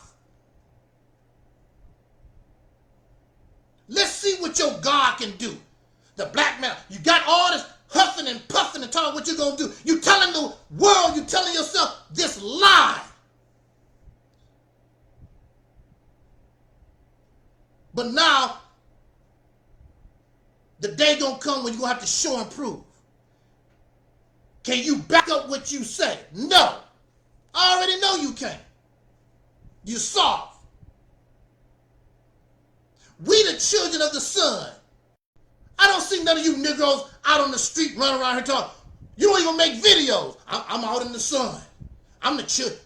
Let's see what your God can do. The black man, you got all this huffing and puffing and talking what you're going to do. You telling the world, you telling yourself this lie. But now, the day gonna come when you're gonna have to show and prove. Can you back up what you say? No. I already know you can't. You soft. We the children of the sun. I don't see none of you Negroes out on the street running around here talking. You don't even make videos. I'm out in the sun. I'm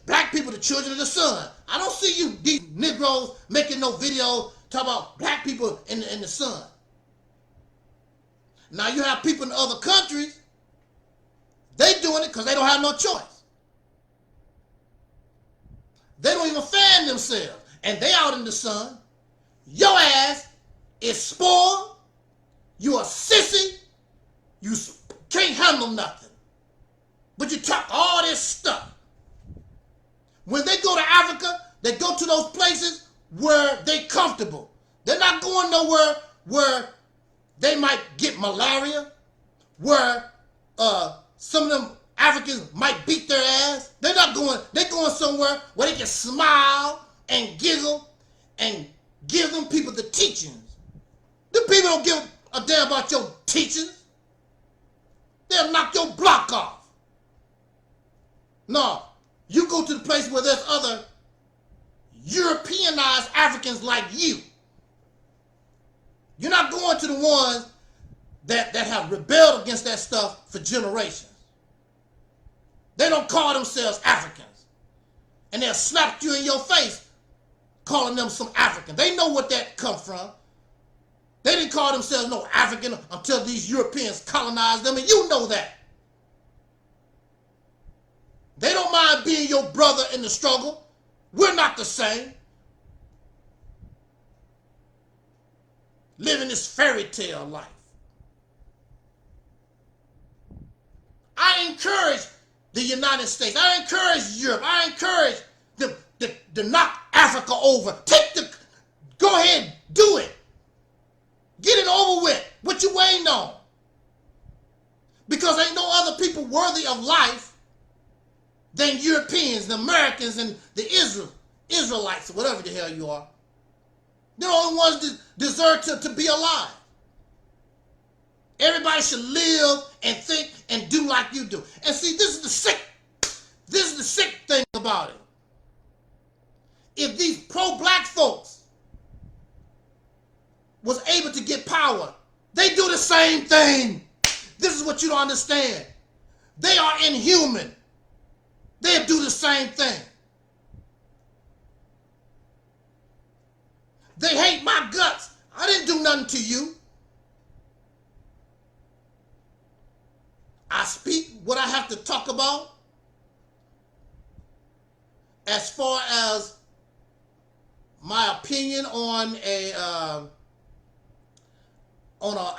black people, the children of the sun. I don't see you these Negroes making no videos talking about black people in the sun. Now you have people in other countries, they doing it because they don't have no choice. They don't even fan themselves. And they out in the sun. Your ass is spoiled. You a sissy. You can't handle nothing. But you talk all this stuff. When they go to Africa, they go to those places where they comfortable. They're not going nowhere where they might get malaria, where some of them Africans might beat their ass. They're going somewhere where they can smile and giggle and give them people the teachings. The people don't give a damn about your teachings. They'll knock your block off. No, you go to the place where there's other Europeanized Africans like you. You're not going to the ones that have rebelled against that stuff for generations. They don't call themselves Africans. And they'll slap you in your face calling them some African. They know what that come from. They didn't call themselves no African until these Europeans colonized them, and you know that. They don't mind being your brother in the struggle. We're not the same. Living this fairy tale life. I encourage the United States. I encourage Europe. I encourage them to knock Africa over. Go ahead, do it. Get it over with. What you waiting on? Because ain't no other people worthy of life than Europeans, the Americans, and the Israelites, or whatever the hell you are. They're the only ones that deserve to be alive. Everybody should live and think and do like you do. And see, this is the sick thing about it. If these pro-black folks was able to get power, they do the same thing. This is what you don't understand. They are inhuman. They'll do the same thing. They hate my guts. I didn't do nothing to you. I speak what I have to talk about as far as my opinion on an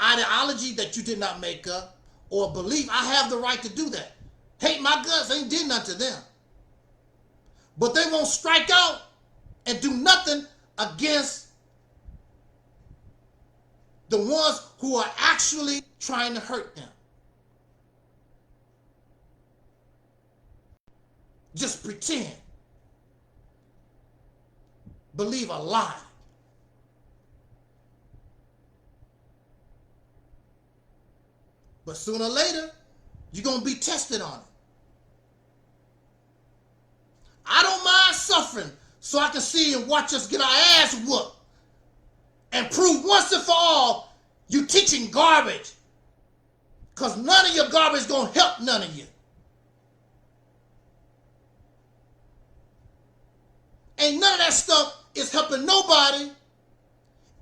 ideology that you did not make up or belief. I have the right to do that. Hate my guts ain't did nothing to them. But they won't strike out and do nothing against the ones who are actually trying to hurt them. Just pretend. Believe a lie. But sooner or later, you're going to be tested on it. I don't mind suffering so I can see and watch us get our ass whooped and prove once and for all you teaching garbage. Because none of your garbage is going to help none of you. Ain't none of that stuff is helping nobody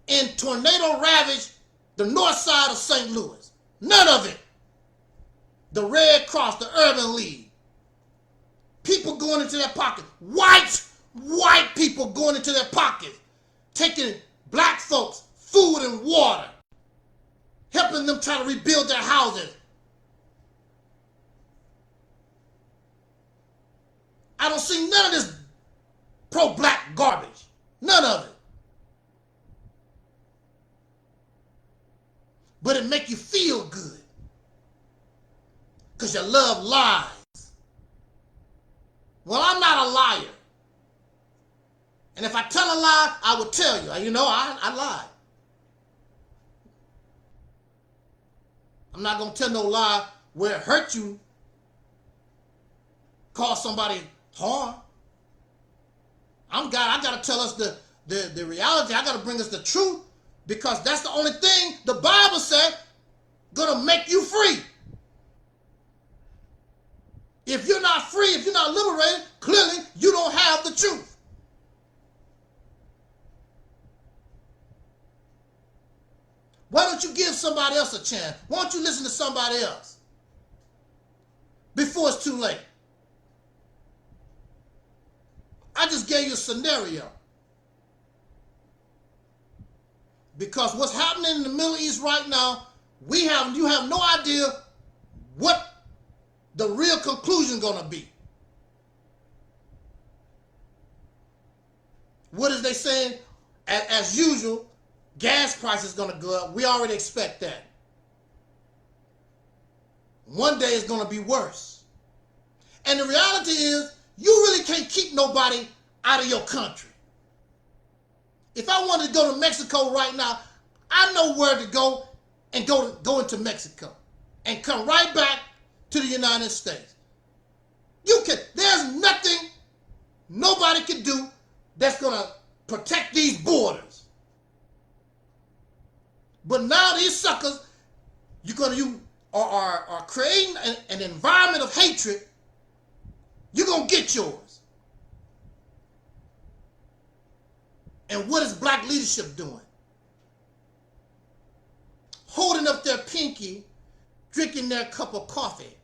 in tornado ravaged the north side of St. Louis. None of it. The Red Cross, the Urban League. People going into their pocket. White people going into their pockets. Taking black folks food and water. Helping them try to rebuild their houses. I don't see none of this pro-black garbage. None of it. But it make you feel good. Because you love lies. Well, I'm not a liar. And if I tell a lie, I will tell you. You know, I lied. I'm not going to tell no lie where it hurt you. Cause somebody harm. I got to tell us the reality. I got to bring us the truth. Because that's the only thing the Bible said going to make you free. If you're not free, if you're not liberated, clearly you don't have the truth. Why don't you give somebody else a chance? Why don't you listen to somebody else before it's too late? I just gave you a scenario. Because what's happening in the Middle East right now, you have no idea what the real conclusion is going to be. What is they saying? As usual, gas price is going to go up. We already expect that. One day it's going to be worse. And the reality is, you really can't keep nobody out of your country. If I wanted to go to Mexico right now, I know where to go and go into Mexico and come right back to the United States. There's nothing nobody can do that's going to protect these borders. But now these suckers, you are creating an environment of hatred. You're going to get yours. And what is black leadership doing? Holding up their pinky, drinking their cup of coffee.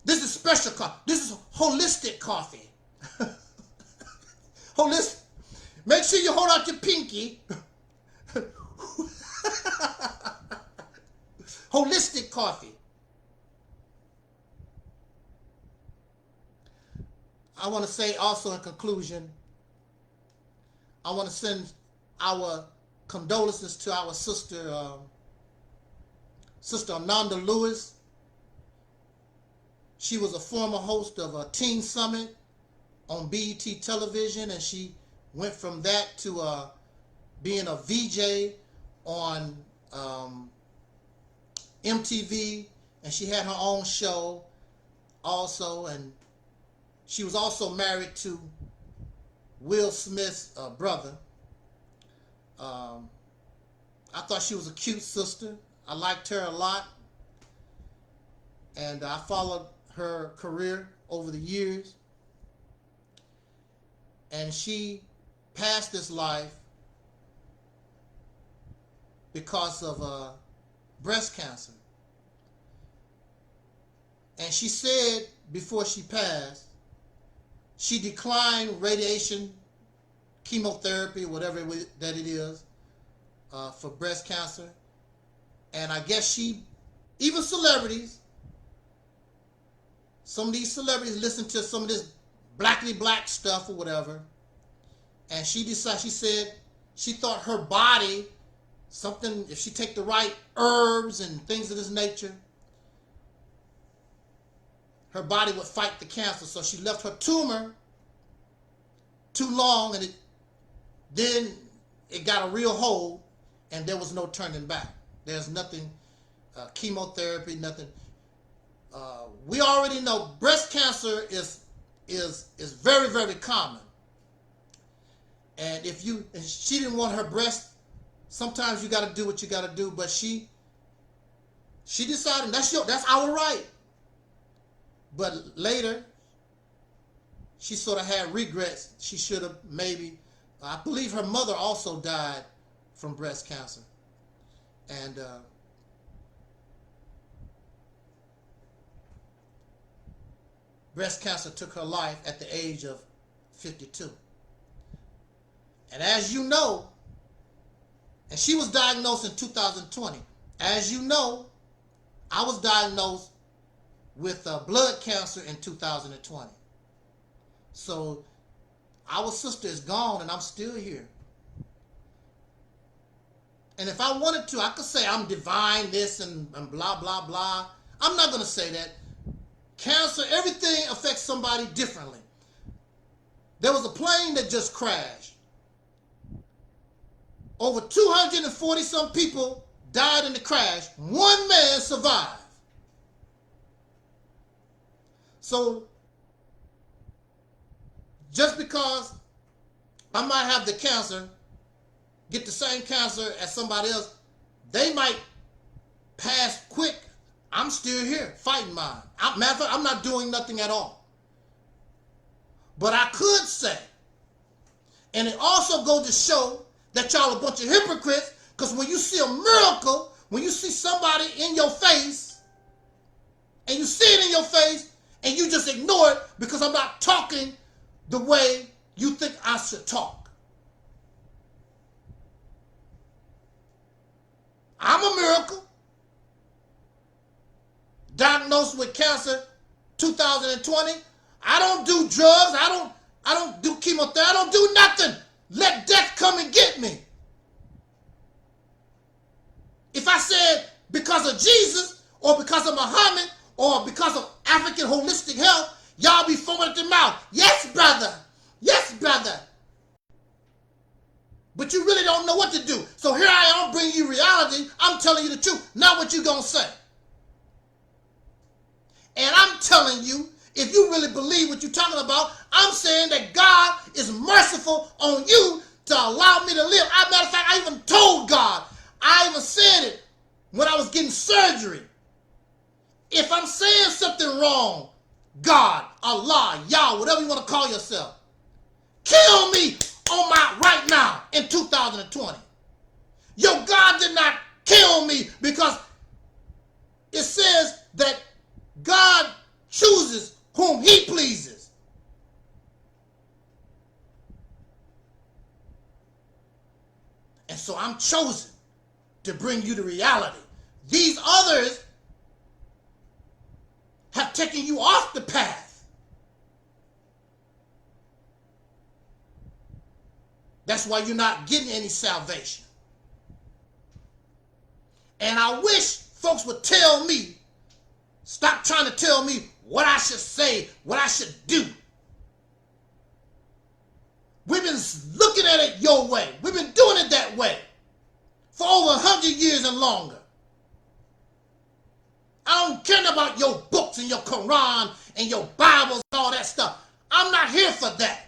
This is special coffee. This is holistic coffee. Holistic. Make sure you hold out your pinky. Holistic coffee. I want to say also in conclusion, I want to send our condolences to our sister, Sister Ananda Lewis. She was a former host of a Teen Summit on BET television, and she went from that to being a VJ on MTV, and she had her own show also, and she was also married to Will Smith's brother. I thought she was a cute sister. I liked her a lot, and I followed her career over the years, and she passed this life because of breast cancer. And she said before she passed, she declined radiation, chemotherapy, whatever that it is, for breast cancer. And I guess even celebrities, some of these celebrities listen to some of this blackity black stuff or whatever. And she said she thought her body, if she take the right herbs and things of this nature, her body would fight the cancer. So she left her tumor too long, and then it got a real hold, and there was no turning back. There's nothing, chemotherapy, nothing. We already know breast cancer is very, very common. And she didn't want her breast. Sometimes you got to do what you got to do, but she decided that's our right. But later, she sort of had regrets. She should have I believe her mother also died from breast cancer. And breast cancer took her life at the age of 52. And as you know, and she was diagnosed in 2020. As you know, I was diagnosed with blood cancer in 2020. So our sister is gone, and I'm still here. And if I wanted to, I could say I'm divine, this and blah, blah, blah. I'm not going to say that. Cancer, everything affects somebody differently. There was a plane that just crashed. Over 240 some people died in the crash. One man survived. So just because I might have the cancer, get the same cancer as somebody else, they might pass quick. I'm still here fighting mine. Matter of fact, I'm not doing nothing at all. But I could say, and it also goes to show that y'all a bunch of hypocrites, because when you see a miracle, when you see somebody in your face, and you see it in your face, and you just ignore it because I'm not talking the way you think I should talk. I'm a miracle. diagnosed with cancer 2020. I don't do drugs. I don't do chemotherapy. I don't do nothing. Let death come and get me. If I said because of Jesus or because of Muhammad or because of African holistic health, y'all be foaming at the mouth. Yes, brother. Yes, brother. But you really don't know what to do. So here I am bringing you reality. I'm telling you the truth, not what you gonna say. And I'm telling you, if you really believe what you're talking about, I'm saying that God is merciful on you to allow me to live. As a matter of fact, I even told God, I even said it when I was getting surgery. If I'm saying something wrong, God, Allah, Yah, whatever you want to call yourself, kill me on my right now in 2020. Your God did not kill me because it says that God chooses whom he pleases. And so I'm chosen to bring you to reality. These others have taken you off the path. That's why you're not getting any salvation. And I wish folks would tell me, stop trying to tell me what I should say, what I should do. We've been looking at it your way. We've been doing it that way for over 100 years and longer. I don't care about your books and your Quran and your Bibles and all that stuff. I'm not here for that.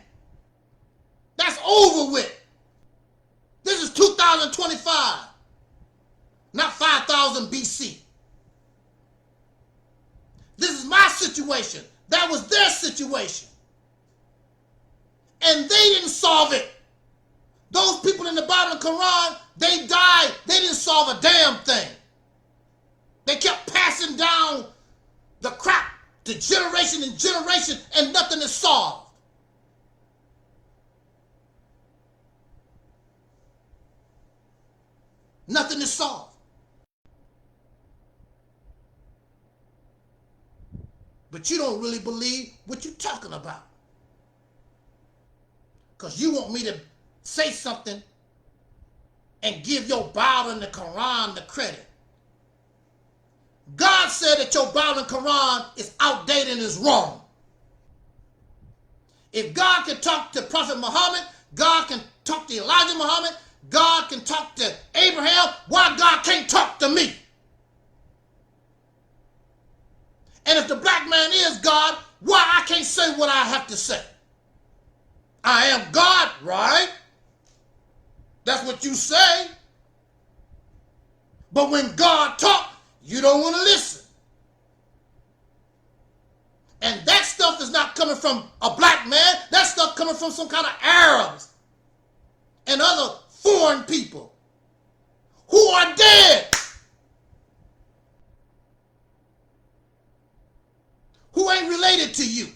That's over with. This is 2025, not 5000 BC. This is my situation. That was their situation. And they didn't solve it. Those people in the Bible and Quran, they died. They didn't solve a damn thing. They kept passing down the crap to generation and generation, and nothing is solved. Nothing is solved. But you don't really believe what you're talking about. Because you want me to say something and give your Bible and the Quran the credit. God said that your Bible and Quran is outdated and is wrong. If God can talk to Prophet Muhammad, God can talk to Elijah Muhammad, God can talk to Abraham, why God can't talk to me? And if the black man is God, why I can't say what I have to say? I am God, right? That's what you say. But when God talks, you don't want to listen. And that stuff is not coming from a black man. That stuff coming from some kind of Arabs and other foreign people who are dead, who ain't related to you.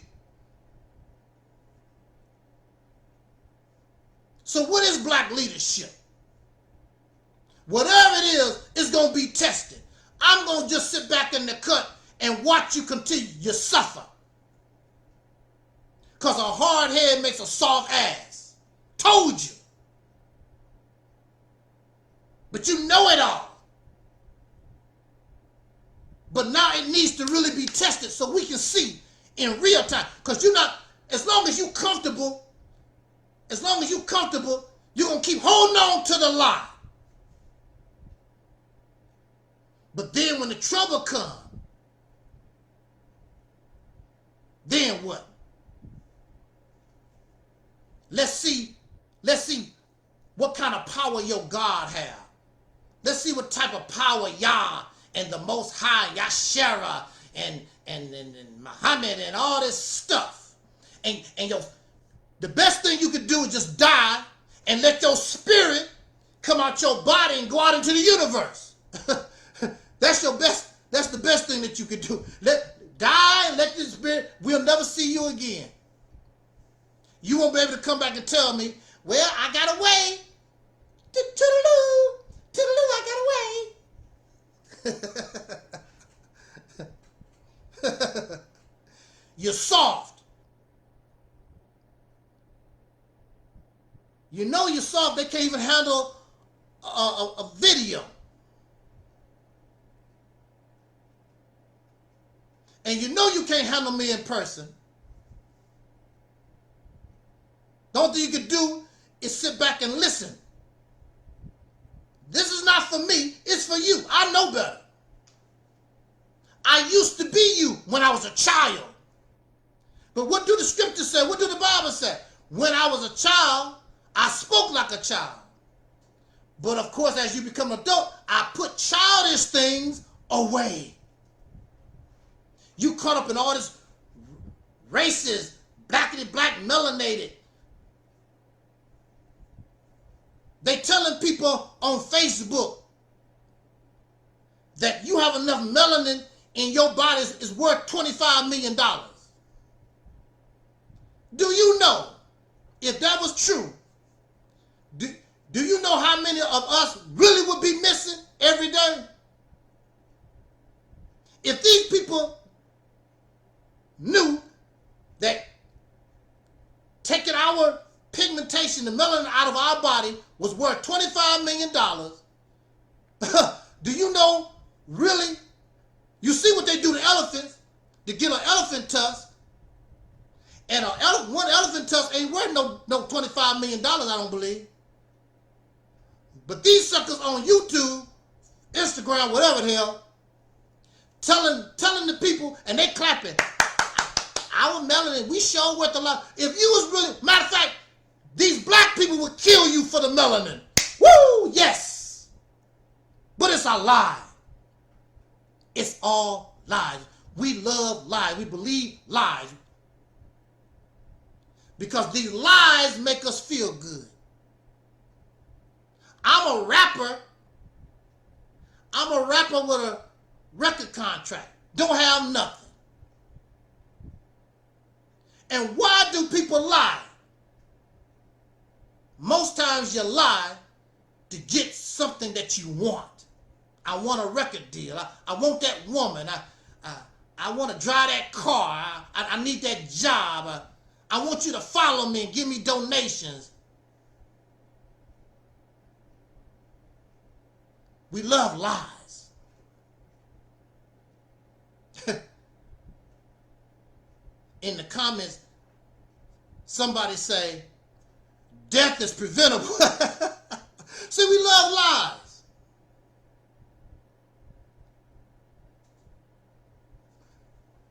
So what is black leadership? Whatever it is, it's going to be tested. I'm going to just sit back in the cut and watch you continue to suffer. Because a hard head makes a soft ass. Told you. But you know it all. But now it needs to really be tested so we can see in real time. Because you're not, as long as you're comfortable, you're going to keep holding on to the lie. But then when the trouble comes, then what? Let's see what kind of power your God have. Let's see what type of power Yah and the Most High, Yashara, and Muhammad and all this stuff. And the best thing you could do is just die and let your spirit come out your body and go out into the universe. That's the best thing that you could do. Die and let your spirit, we'll never see you again. You won't be able to come back and tell me, well, I got away. Toodaloo, I got away. You're soft. You know you're soft. They can't even handle a video. And you know you can't handle me in person. The only thing you can do is sit back and listen. This is not for me, it's for you. I know better. I used to be you when I was a child. But what do the scriptures say? What do the Bible say? When I was a child, I spoke like a child. But of course, as you become an adult, I put childish things away. You caught up in all this racist, blackity black, melanated. They telling people on Facebook that you have enough melanin in your body is worth $25 million. Do you know, if that was true, do you know how many of us really would be missing every day? If these people knew that taking our pigmentation, the melanin out of our body was worth $25 million, do you know, really? You see what they do to elephants to get an elephant tusk, and one elephant tusk ain't worth no $25 million, I don't believe. But these suckers on YouTube, Instagram, whatever the hell, telling the people, and they clapping, our melanin, we sure worth a lot. If you was really, matter of fact, these black people would kill you for the melanin. Woo, yes. But it's a lie. It's all lies. We love lies. We believe lies. Because these lies make us feel good. I'm a rapper. I'm a rapper with a record contract. Don't have nothing. And why do people lie? Most times you lie to get something that you want. I want a record deal. I want that woman. I want to drive that car. I need that job. I want you to follow me and give me donations. We love lies. In the comments, somebody say, death is preventable. See, we love lies.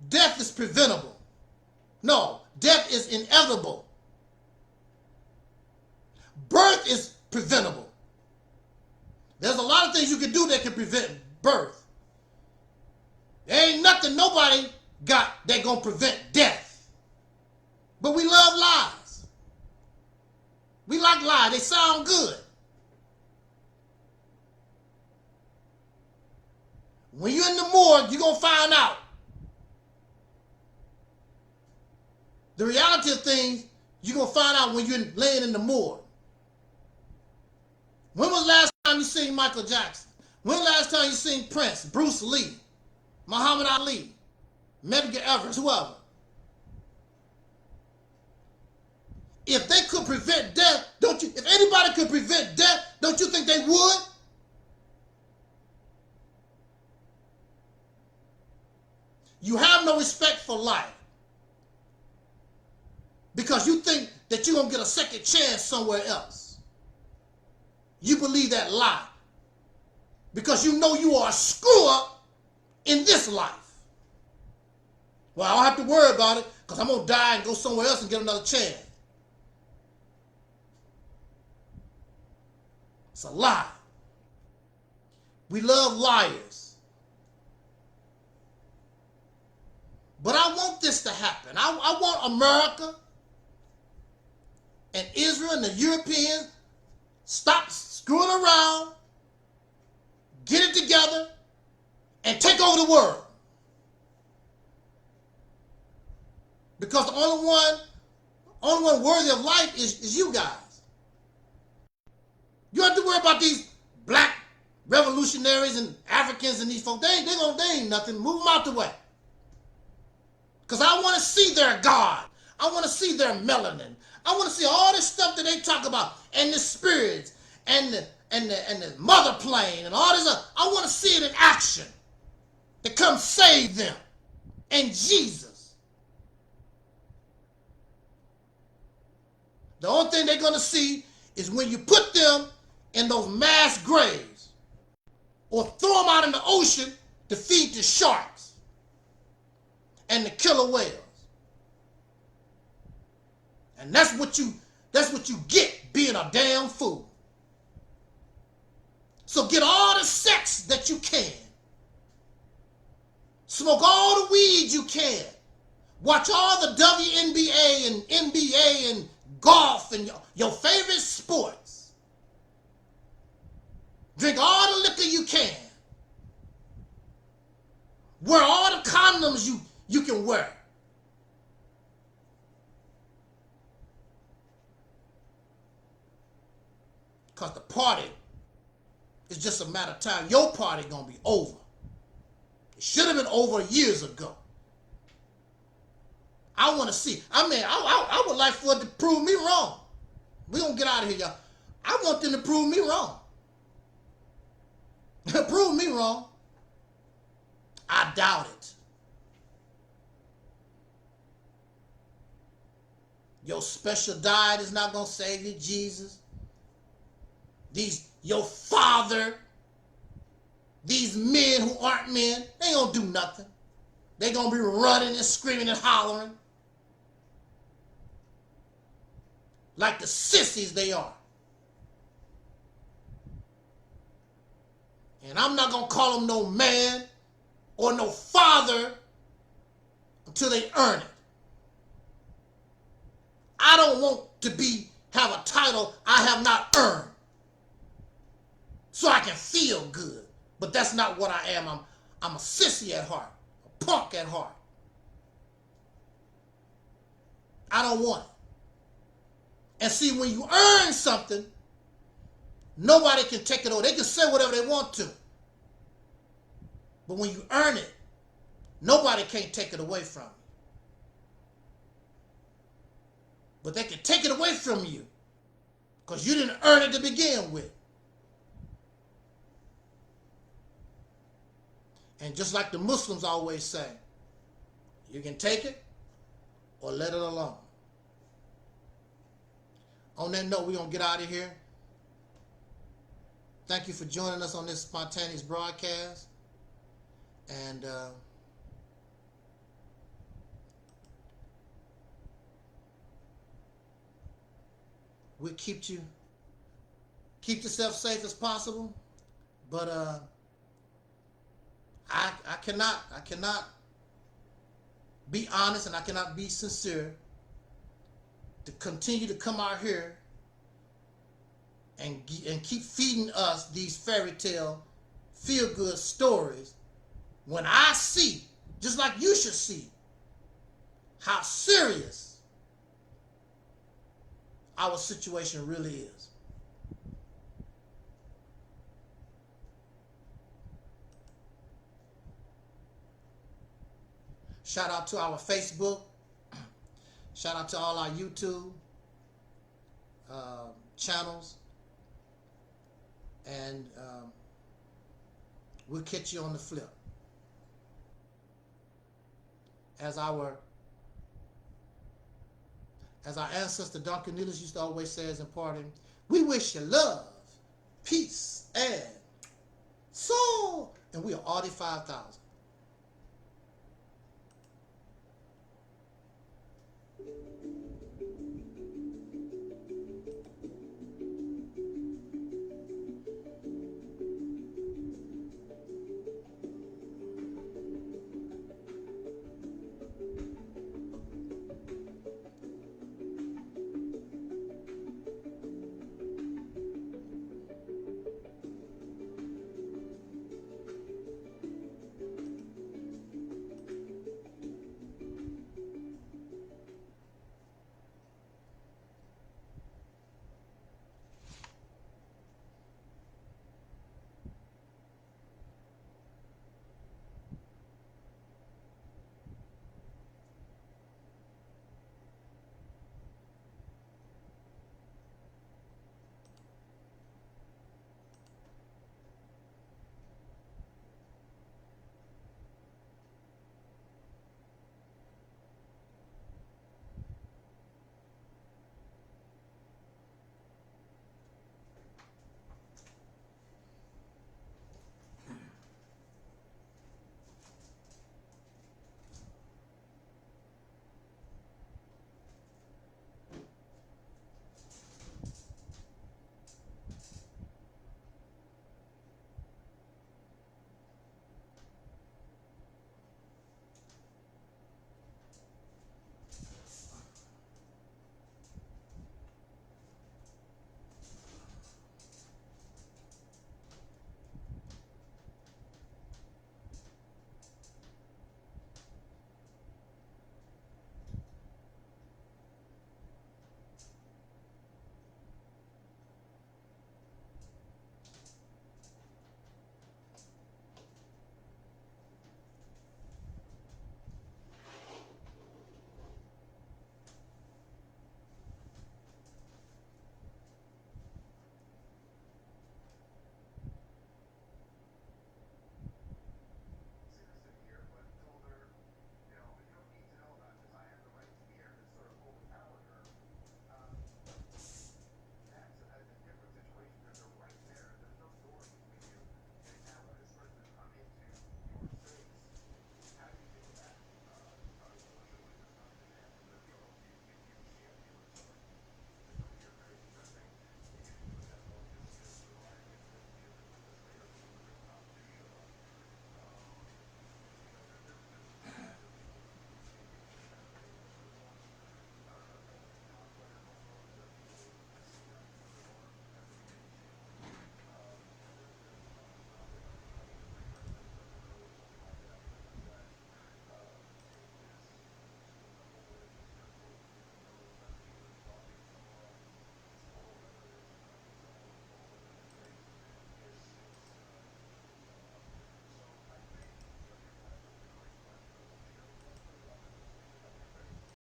Death is preventable. No, death is inevitable. Birth is preventable. There's a lot of things you can do that can prevent birth. There ain't nothing nobody got that gonna prevent death. But we love lies. We like lies. They sound good. When you're in the morgue, you're going to find out. The reality of things, you're going to find out when you're laying in the morgue. When was the last time you seen Michael Jackson? When was the last time you seen Prince, Bruce Lee, Muhammad Ali, Medgar Evers, whoever? If they could prevent death, if anybody could prevent death, don't you think they would? You have no respect for life because you think that you're going to get a second chance somewhere else. You believe that lie because you know you are a screw up in this life. Well, I don't have to worry about it because I'm going to die and go somewhere else and get another chance. It's a lie. We love liars. But I want this to happen. I want America and Israel and the Europeans stop screwing around, get it together, and take over the world. Because the only one worthy of life is you guys. You don't have to worry about these black revolutionaries and Africans and these folks. They ain't nothing. Move them out the way. Because I want to see their God. I want to see their melanin. I want to see all this stuff that they talk about, and the spirits, and the mother plane, and all this. I want to see it in action. To come save them. And Jesus. The only thing they're going to see is when you put them in those mass graves, or throw them out in the ocean to feed the sharks and the killer whales. And that's what you get being a damn fool. So get all the sex that you can. Smoke all the weed you can. Watch all the WNBA and NBA and golf and your favorite sports. Drink all the liquor you can. Wear all the condoms you can wear. Because the party is just a matter of time. Your party gonna be over. It should have been over years ago. I want to see. I would like for it to prove me wrong. We gonna get out of here, y'all. I want them to prove me wrong. Prove me wrong. I doubt it. Your special diet is not gonna save you, Jesus. Your father, these men who aren't men, they ain't gonna do nothing. They gonna be running and screaming and hollering like the sissies they are. And I'm not gonna call them no man or no father until they earn it. I don't want to have a title I have not earned so I can feel good. But that's not what I am. I'm a sissy at heart, a punk at heart. I don't want it. And see, when you earn something, nobody can take it away. They can say whatever they want to. But when you earn it, nobody can't take it away from you. But they can take it away from you because you didn't earn it to begin with. And just like the Muslims always say, you can take it or let it alone. On that note, we're going to get out of here. Thank you for joining us on this spontaneous broadcast. And we'll keep yourself safe as possible. But I cannot be honest and I cannot be sincere to continue to come out here and keep feeding us these fairy tale feel-good stories when I see, just like you should see, how serious our situation really is. Shout out to our Facebook. Shout out to all our YouTube channels. And we'll catch you on the flip. As our ancestor Duncan Needles used to always say as in parting, we wish you love, peace, and soul. And we are Audi 5000.